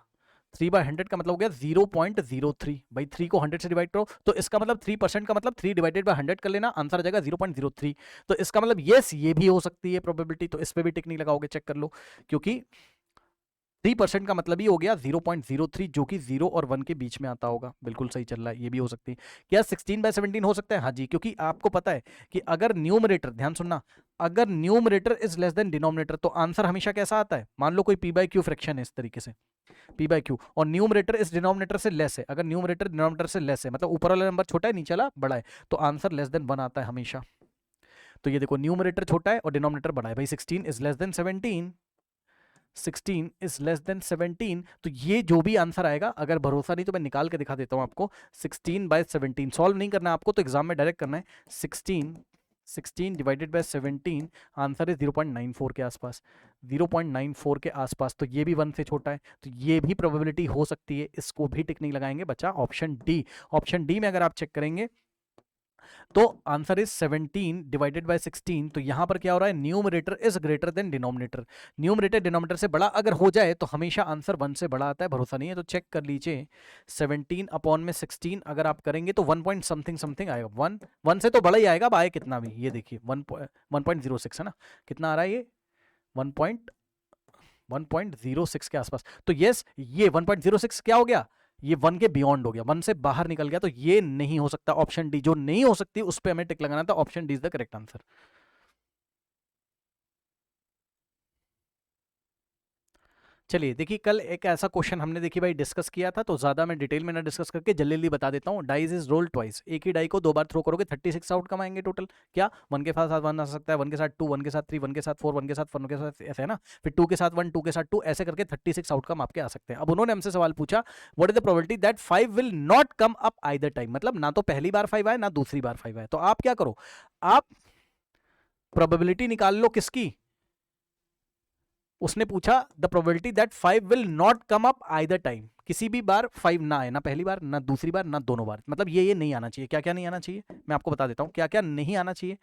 S1: 3/100 का मतलब हो गया 0.03, भाई 3 को 100 से डिवाइड करो, तो इसका मतलब 3% का मतलब 3 डिवाइडेड बाय 100 कर लेना, आंसर आ जाएगा 0.03, तो इसका मतलब यस ये भी हो सकती है प्रोबेबिलिटी, तो इस पे भी टिक नहीं लगाओगे, चेक कर लो, क्योंकि 3% का मतलब ही हो गया 0.03 जो कि 0 और 1 के बीच में आता होगा, बिल्कुल सही चल रहा है, ये भी हो सकती है। क्या 16/17 हो सकता है, हाँ जी, क्योंकि आपको पता है कि अगर न्यूमरेटर, ध्यान सुनना, अगर numerator is less than denominator तो आंसर हमेशा कैसा आता है, मान लो कोई p/q फ्रैक्शन है इस तरीके से, p/q और न्यूमरेटर इस डिनोमिनेटर से लेस है, अगर न्यूमरेटर डिनोमिनेटर से लेस है मतलब ऊपर वाला नंबर छोटा है नीचे वाला बड़ा है, तो आंसर लेस देन 1 आता है हमेशा। तो ये देखो न्यूमरेटर छोटा है और डिनोमिनेटर बड़ा है, भाई 16 is less than 17, 16 is less than 17, तो ये जो भी आंसर आएगा, अगर भरोसा नहीं तो मैं निकाल के दिखा देता हूं आपको, 16/17 सॉल्व नहीं करना आपको, तो एग्जाम में डायरेक्ट करना है, 16 डिवाइडेड बाय 17, आंसर है 0.94 के आसपास, 0.94 के आसपास, तो ये भी 1 से छोटा है, तो ये भी प्रोबेबिलिटी हो सकती है, इसको भी टिक नहीं लगाएंगे, बचा ऑप्शन डी। ऑप्शन डी में अगर आप चेक करेंगे तो आंसर इज 17 डिवाइडेड बाय 16, तो यहां पर क्या हो रहा है, numerator is greater than denominator, numerator denominator से बड़ा अगर हो जाए तो हमेशा आंसर 1 से बड़ा आता है, भरोसा नहीं है तो चेक कर लीजिए, 17/16 अगर आप करेंगे तो 1 पॉइंट समथिंग समथिंग आएगा, 1 से तो बड़ा ही आएगा, अब आए कितना भी, ये देखिए 1.06 है ना, कितना आ रहा है ये 1.06 के आसपास, तो यस ये 1.06 क्या हो गया, ये 1 के बियॉन्ड हो गया, 1 से बाहर निकल गया, तो ये नहीं हो सकता, ऑप्शन डी जो नहीं हो सकती उस पे हमें टिक लगाना था, option D is the correct answer. चलिए देखिए कल एक ऐसा क्वेश्चन हमने देखिए भाई डिस्कस किया था, तो ज्यादा मैं डिटेल में ना डिस्कस करके जल्दी जल्दी बता देता हूँ। डाइज इज रोल ट्वाइस, एक ही डाई को 2 बार थ्रो करोगे 36 आउटकम आएंगे टोटल, क्या 1 के साथ 1 आ सकता है, 1 के साथ 2, 1 के साथ 3, 1 के साथ 4, 1 के साथ 1 के साथ ऐसे है ना, फिर 2 के साथ 1, 2 के साथ 2, ऐसे करके 36 आउटकम आपके आ सकते हैं। अब उन्होंने हमसे सवाल पूछा what is the probability that 5 will not come up either time, मतलब ना तो पहली बार 5 आए ना दूसरी बार 5 आए, तो आप क्या करो, आप प्रोबेबिलिटी निकाल लो किसकी, उसने पूछा the probability that 5 will not come up either time, किसी भी बार 5 ना आए, ना पहली बार ना दूसरी बार ना दोनों बार, मतलब ये नहीं आना चाहिए, क्या क्या नहीं आना चाहिए मैं आपको बता देता हूं क्या क्या नहीं आना चाहिए।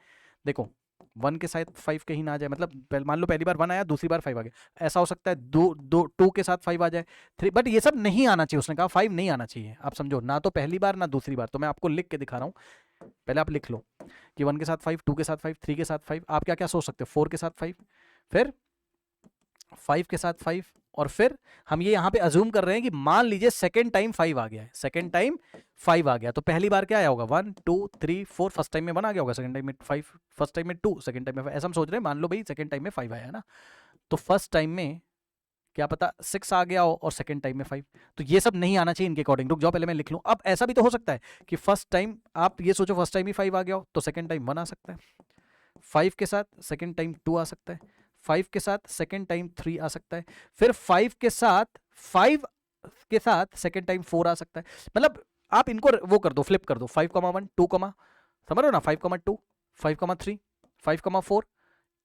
S1: देखो 1 के साथ 5 कहीं ना आ जाए, मतलब मान लो पहली बार 1 आया, दूसरी बार 5 आ गया, ऐसा हो सकता है। 2 के साथ 5 आ जाए, 3, बट ये सब नहीं आना चाहिए। उसने कहा 5 नहीं आना चाहिए, आप समझो, ना तो पहली बार ना दूसरी बार। तो मैं आपको लिख के दिखा रहा हूँ, पहले आप लिख लो कि 1 के साथ 5, 2 के साथ 5, 3 के साथ 5, आप क्या क्या सोच सकते हो, 4 के साथ 5, फिर 5 के साथ 5, और फिर हम ये यहाँ पे अज्यूम कर रहे हैं कि मान लीजिए सेकेंड टाइम 5 आ गया है, सेकेंड टाइम 5 आ गया, तो पहली बार क्या आया होगा 1 2 3 4, फर्स्ट टाइम में 1 आ गया होगा, सेकेंड टाइम में 5, फर्स्ट टाइम में 2, सेकेंड टाइम में 5, ऐसा हम सोच रहे हैं। मान लो भाई सेकेंड टाइम में 5 आया है ना, तो फर्स्ट टाइम में क्या पता 6 आ गया हो और सेकेंड टाइम में 5, तो ये सब नहीं आना चाहिए इनके अकॉर्डिंग। रुक जाओ पहले मैं लिख लूँ। अब ऐसा भी तो हो सकता है कि फर्स्ट टाइम आप ये सोचो फर्स्ट टाइम ही 5 आ गया हो, तो सेकेंड टाइम 1 आ सकता है, 5 के साथ सेकेंड टाइम 2 आ सकता है, 5 के साथ सेकेंड टाइम 3 आ सकता है, फिर 5 के साथ सेकेंड टाइम 4 आ सकता है। मतलब आप इनको वो कर दो, फ्लिप कर दो, 5,1 2, समझ रहे हो ना, 5,2 5,3 5,4,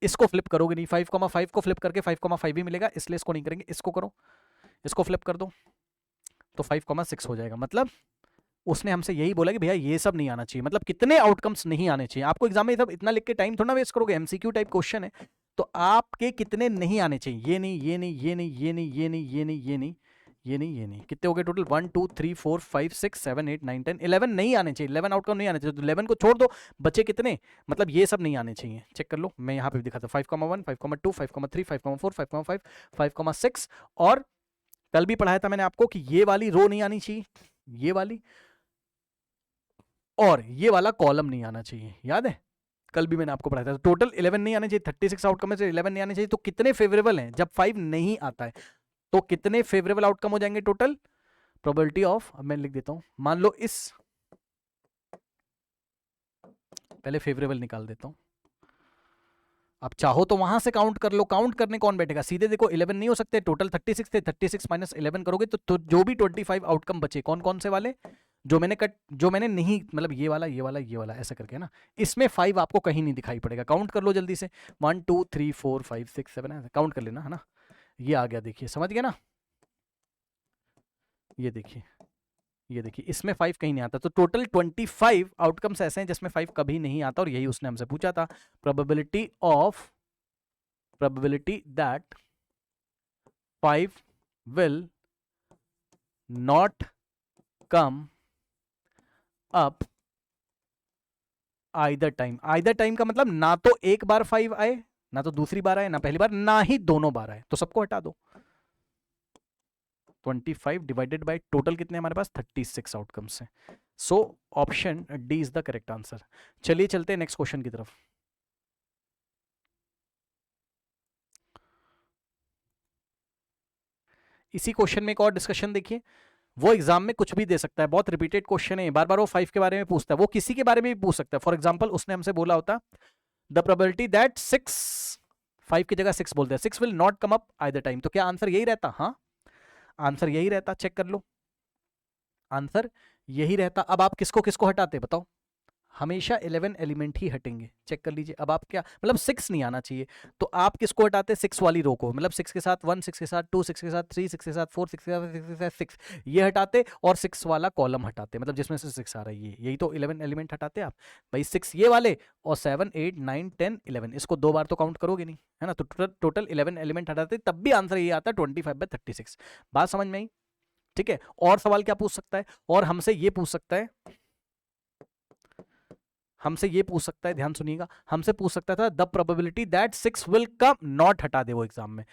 S1: इसको फ्लिप करोगे नहीं, 5,5 को फ्लिप करके 5,5 भी मिलेगा, इसलिए इसको नहीं करेंगे, इसको करो, इसको फ्लिप कर दो तो 5,6 हो जाएगा। मतलब उसने हमसे यही बोला कि भैया ये सब नहीं आना चाहिए, मतलब कितने आउटकम्स नहीं आने चाहिए। आपको एग्जाम में सब इतना लिख के टाइम थोड़ा ना वेस्ट करोगे, एमसीक्यू टाइप क्वेश्चन है, तो आपके कितने नहीं आने चाहिए, ये नहीं ये नहीं ये नहीं ये नहीं ये नहीं ये नहीं ये नहीं ये नहीं ये नहीं, कितने हो गए टोटल, 1 2 3 4 5 6 7 8 9 10 11 नहीं आने चाहिए, 11 आउटकम नहीं आने चाहिए, तो 11 को छोड़ दो, बचे कितने, मतलब ये सब नहीं आने चाहिए। चेक कर लो, मैं यहाँ पे भी दिखाता हूँ, 5,1 5,2 5,3 5,4 5,5 5,6, और कल भी पढ़ाया था मैंने आपको कि ये वाली रो नहीं आनी चाहिए, ये वाली, और ये वाला कॉलम नहीं आना चाहिए, याद है कल भी मैंने आपको पढ़ाया था। टोटल 11 नहीं आने चाहिए, 36 आउटकम में से 11 नहीं आने चाहिए, तो कितने फेवरेबल हैं जब 5 नहीं आता है, तो कितने फेवरेबल आउटकम हो जाएंगे टोटल, प्रोबेबिलिटी ऑफ, अब मैं लिख देता हूं, मान लो इस, पहले फेवरेबल निकाल देता हूं, आप चाहो तो वहां से काउंट कर लो, काउंट करने कौन बैठेगा, सीधे देखो 11 नहीं हो सकते, टोटल 36 थे, 36 माइनस 11 करोगे तो जो भी 25 आउटकम बचे, कौन कौन से वाले, जो मैंने नहीं, मतलब ये वाला ये वाला ये वाला ऐसा करके ना, इसमें 5 आपको कहीं नहीं दिखाई पड़ेगा, काउंट कर लो जल्दी से, 1 2 3 4 5 6 7, काउंट कर लेना है ना, ये आ गया, देखिए समझ गया ना, ये देखिए, ये देखिए इसमें 5 कहीं नहीं आता, तो टोटल 25 आउटकम्स ऐसे हैं जिसमें 5 कभी नहीं आता, और यही उसने हमसे पूछा था, probability that 5 will not come up either time। either time का मतलब ना तो एक बार 5 आए, ना तो दूसरी बार आए, ना पहली बार, ना ही दोनों बार आए, तो सबको हटा दो। 25 डिवाइडेड बाय टोटल कितने हमारे पास 36 आउटकम्स हैं, so option D is the correct answer. चलिए चलते हैं नेक्स्ट क्वेश्चन की तरफ। इसी क्वेश्चन में एक और डिस्कशन देखिए, वो एग्जाम में कुछ भी दे सकता है, बहुत रिपीटेड क्वेश्चन है, बार बार वो 5 के बारे में पूछता है, वो किसी के बारे में भी पूछ सकता है। फॉर एग्जाम्पल उसने हमसे बोला होता द प्रोबेबिलिटी दैट 6, 5 की जगह 6 बोलते हैं, 6 will not come up either time, तो क्या आंसर यही रहता, हाँ आंसर यही रहता, चेक कर लो, आंसर यही रहता। अब आप किसको किसको हटाते बताओ, हमेशा 11 एलिमेंट ही हटेंगे, चेक कर लीजिए। अब आप क्या मतलब 6 नहीं आना चाहिए, तो आप किसको हटाते, 6 वाली रो को, मतलब 6 के साथ 1, 6 के साथ 2, 6 के साथ 3, 6 के साथ 4, 6 के साथ 6 के साथ 6, ये हटाते, और 6 वाला कॉलम हटाते, मतलब जिसमें से 6 आ रहा है, ये यही तो 11 एलिमेंट हटाते आप भाई, 6 ये वाले, और 7 8 9 10 11, इसको 2 बार तो काउंट करोगे नहीं, है ना, तो टोटल 11 एलिमेंट हटाते, तब भी आंसर ये आता 25/36। बात समझ में आई, ठीक है। और सवाल क्या पूछ सकता है, और हमसे ये पूछ सकता है, हमसे ये पूछ सकता है, ध्यान सुनिएगा, हमसे पूछ सकता था the probability that 6 will come, not हटा दे वो एग्जाम में,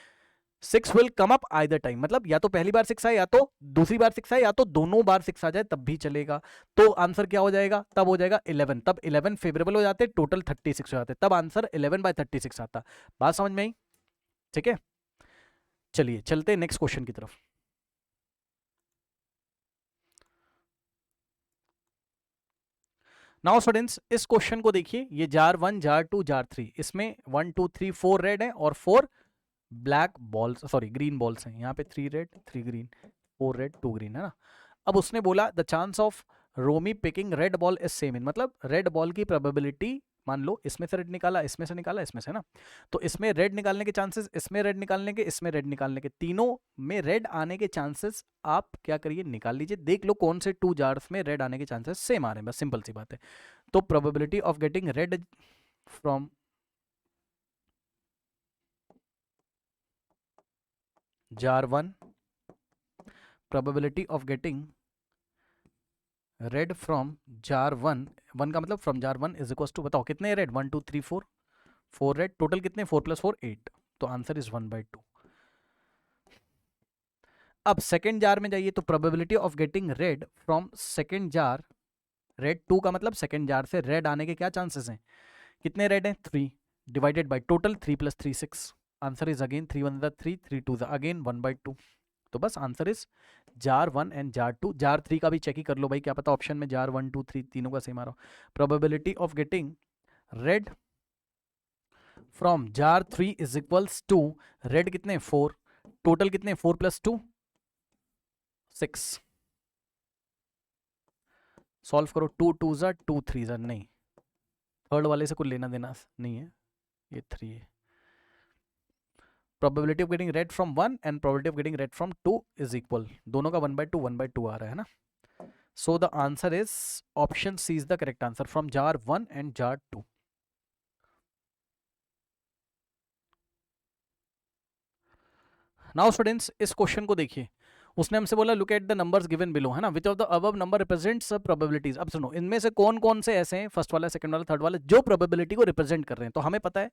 S1: 6 will come up either time, मतलब या तो पहली बार 6 आए, या तो दूसरी बार 6 आए, या तो दोनों बार 6 आ जाए तब भी चलेगा, तो आंसर क्या हो जाएगा, तब हो जाएगा 11, तब 11 फेवरेबल हो जाते, टोटल 36 हो जाते, तब आंसर 11/36 आता। बात समझ में आई, ठीक है। चलिए चलते हैं नेक्स्ट क्वेश्चन की तरफ। नाउ स्टूडेंट्स इस क्वेश्चन को देखिए, ये जार 1 जार 2 जार 3, इसमें 1 2 3 4 रेड है और 4 black balls, sorry green balls हैं, यहाँ पे 3 रेड 3 ग्रीन, 4 रेड 2 ग्रीन, है ना। अब उसने बोला the chance of Romi picking red ball is same in, मतलब रेड बॉल की प्रोबेबिलिटी, मान लो इसमें से रेड निकाला, इसमें से निकाला, इसमें से ना, तो इसमें रेड निकालने के चांसेस, इसमें रेड निकालने के, इसमें रेड निकालने के, तीनों में रेड आने के चांसेस आप क्या करिए निकाल लीजिए, देख लो कौन से 2 जार्स में रेड आने के चांसेस सेम आ रहे हैं, बस सिंपल सी बात है। तो probability of getting red from jar 1, probability of getting red from jar 1, 1 का मतलब from jar 1 is equals to, बताओ कितने रेड, 1 2 3 4, 4 रेड, टोटल कितने, 4 + 4 8, तो आंसर इज 1/2। अब सेकेंड जार में जाइए, तो probability of getting red from second jar, red 2 का मतलब सेकेंड जार से रेड आने के क्या चांसेस हैं, कितने रेड हैं, 3 divided by total 3 + 3 6, answer is again 3 1 3 3 2 again 1/2। तो बस answer is jar 1 and jar 2। Jar 3 का भी चेक ही कर लो भाई, क्या पता ऑप्शन में जार 1 2 3 तीनों का सेम आ रहा हो। Probability of getting red from jar 3 is equals to, red कितने 4, टोटल कितने 4 + 2 6, सॉल्व करो, 2 2 2 3 नहीं, थर्ड वाले से कुछ लेना देना नहीं है, ये 3 है। Probability of getting red from 1 and probability of getting red from 2 is equal, दोनों का 1/2 1/2 आ रहा है ना। So the answer is option C is the correct answer from jar 1 and jar 2। Now students इस क्वेश्चन को देखिए, उसने हमसे बोला look at the numbers given below, है ना, which of the above number represents probabilities. अब सुनो, इनमें से कौन कौन से ऐसे हैं, फर्स्ट वाला, सेकंड वाला, थर्ड वाला, जो प्रोबेबिलिटी को रिप्रेजेंट कर रहे हैं। तो हमें पता है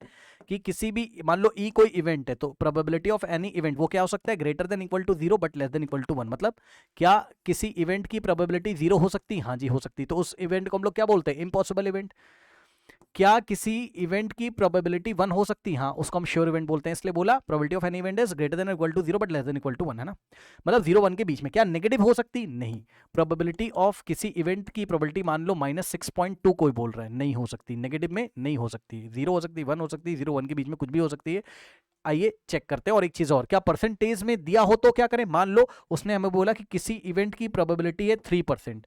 S1: कि किसी भी, मान लो ई कोई इवेंट है, तो प्रोबेबिलिटी ऑफ एनी इवेंट वो क्या हो सकता है, greater than equal to 0 but less than equal to 1। मतलब क्या किसी इवेंट की प्रोबेबिलिटी 0 हो सकती है, हाँ जी हो सकती है, तो उस इवेंट को हम लोग क्या बोलते हैं, इम्पॉसिबल इवेंट। क्या किसी इवेंट की प्रोबेबिलिटी 1 हो सकती है, हाँ उसको हम श्योर इवेंट बोलते हैं। इसलिए बोला probability of any event is greater than equal to 0 but less than equal to 1, है ना, मतलब 0 1 के बीच में। क्या नेगेटिव हो सकती, नहीं। प्रोबेबिलिटी ऑफ किसी इवेंट की प्रोबेबिलिटी मान लो -6.2 कोई बोल रहा है, नहीं हो सकती, नेगेटिव में नहीं हो सकती, 0 हो सकती, 1 हो सकती, 0 1 के बीच में कुछ भी हो सकती है। आइए चेक करते हैं। और एक चीज और, क्या परसेंटेज में दिया हो तो क्या करें, मान लो उसने हमें बोला कि किसी इवेंट की प्रोबेबिलिटी है 3%,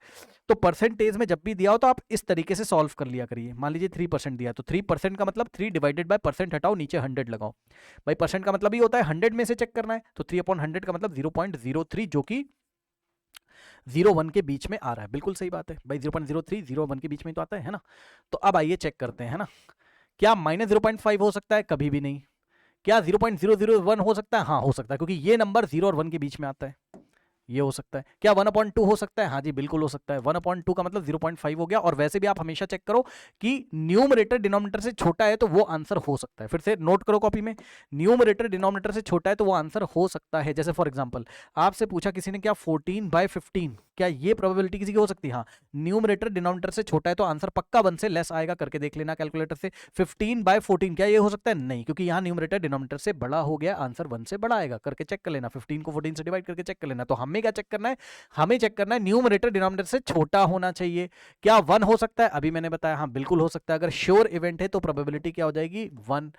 S1: तो परसेंटेज में जब भी दिया हो तो आप इस तरीके से सॉल्व कर लिया करिए। मान लीजिए 3% दिया, तो 3% का मतलब 3 डिवाइडेड बाय परसेंट हटाओ, नीचे 100 लगाओ। भाई परसेंट का मतलब ही होता है 100 में से चेक करना है, तो 3/100 का मतलब 0.03, जो कि 0 1 के बीच में आ रहा है। बिल्कुल सही बात है भाई, 0.03 0 1 के बीच में तो आता है ना। तो अब आइए चेक करते हैं, है ना। क्या -0.5 हो सकता है, कभी भी नहीं। क्या 0.001 हो सकता है, हाँ हो सकता है, क्योंकि ये नंबर 0 और 1 के बीच में आता है, ये हो सकता है। क्या 1/2 हो सकता है, हाँ जी बिल्कुल हो सकता है। 1/2 का मतलब 0.5 हो गया। और वैसे भी आप हमेशा चेक करो कि न्यूमरेटर डिनोमिनेटर से छोटा है तो वो आंसर हो सकता है। फिर से नोट करो कॉपी में, न्यूमरेटर डिनोमिनेटर से छोटा है तो वो आंसर हो सकता है। जैसे फॉर एग्जांपल आपसे पूछा किसी ने, क्या 14/15, क्या ये प्रोबेबिलिटी किसी की हो सकती है, हाँ। न्यूमरेटर डिनोमिनेटर से छोटा है तो आंसर पक्का 1 से लेस आएगा, करके देख लेना कैलकुलेटर से। 15/14 क्या ये हो सकता है, नहीं, क्योंकि यहाँ न्यूमरेटर डिनोमिनेटर से बड़ा हो गया, आंसर 1 से बड़ा आएगा, करके चेक कर लेना। 15 को 14 से डिवाइड करके चेक कर लेना। तो हमें क्या चेक करना है, हमें चेक करना है न्यूमरेटर डिनोमिनेटर से छोटा होना चाहिए। क्या 1 हो सकता है, अभी मैंने बताया हाँ बिल्कुल हो सकता है। अगर श्योर इवेंट है तो प्रोबेबिलिटी क्या हो जाएगी, 1।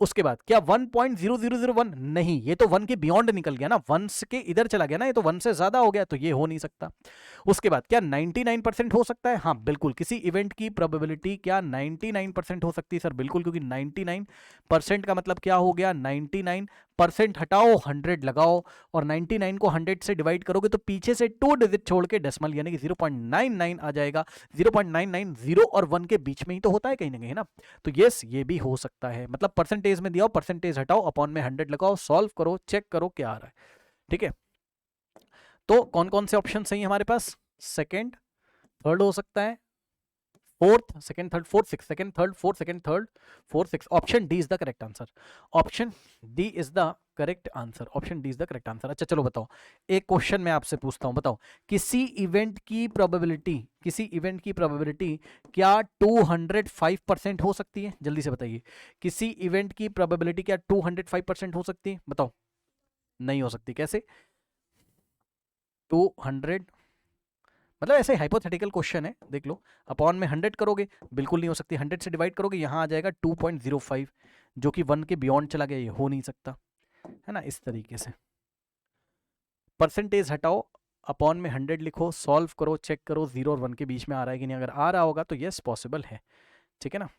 S1: उसके बाद क्या 1.0001, नहीं, ये तो 1 के बियॉन्ड निकल गया ना, 1 के इधर चला गया ना, ये तो 1 से ज्यादा हो गया, तो ये हो नहीं सकता। उसके बाद क्या 99% हो सकता है, हाँ बिल्कुल। किसी इवेंट की प्रोबेबिलिटी क्या 99% हो सकती है, सर बिल्कुल, क्योंकि 99% का मतलब क्या हो गया, 99% हटाओ 100 लगाओ, और 99 को 100 से डिवाइड करोगे तो पीछे से 2 डिजिट छोड़ के डेसिमल यानी कि 0.99 आ जाएगा। 0.99 0 और 1 के बीच में ही तो होता है कहीं ना कहीं, है ना। तो यस, ये भी हो सकता है। मतलब परसेंटेज में दिया हो, परसेंटेज हटाओ, अपॉन में 100 लगाओ, सॉल्व करो, चेक करो क्या आ रहा है, ठीक है। तो कौन कौन से ऑप्शन सही है हमारे पास, सेकंड थर्ड हो सकता है, fourth second third fourth six, second third fourth second third fourth six. Option D is the correct answer, option D is the correct answer, option D is the correct answer. अच्छा चलो बताओ, एक question मैं आपसे पूछता हूं, बताओ किसी इवेंट की प्रोबेबिलिटी, किसी इवेंट की प्रोबेबिलिटी क्या 205% हो सकती है, जल्दी से बताइए। किसी इवेंट की प्रोबेबिलिटी क्या 205% हो सकती है, बताओ। नहीं हो सकती, कैसे 200, मतलब ऐसे हाइपोथेटिकल क्वेश्चन है, देख लो। अपॉन में 100 करोगे, बिल्कुल नहीं हो सकती। 100 से डिवाइड करोगे, यहाँ आ जाएगा 2.05, जो कि 1 के बियॉन्ड चला गया, ये हो नहीं सकता, है ना। इस तरीके से परसेंटेज हटाओ, अपॉन में 100 लिखो, सॉल्व करो, चेक करो 0 और 1 के बीच में आ रहा है कि नहीं। अगर आ रहा होगा तो यस पॉसिबल है, ठीक है ना।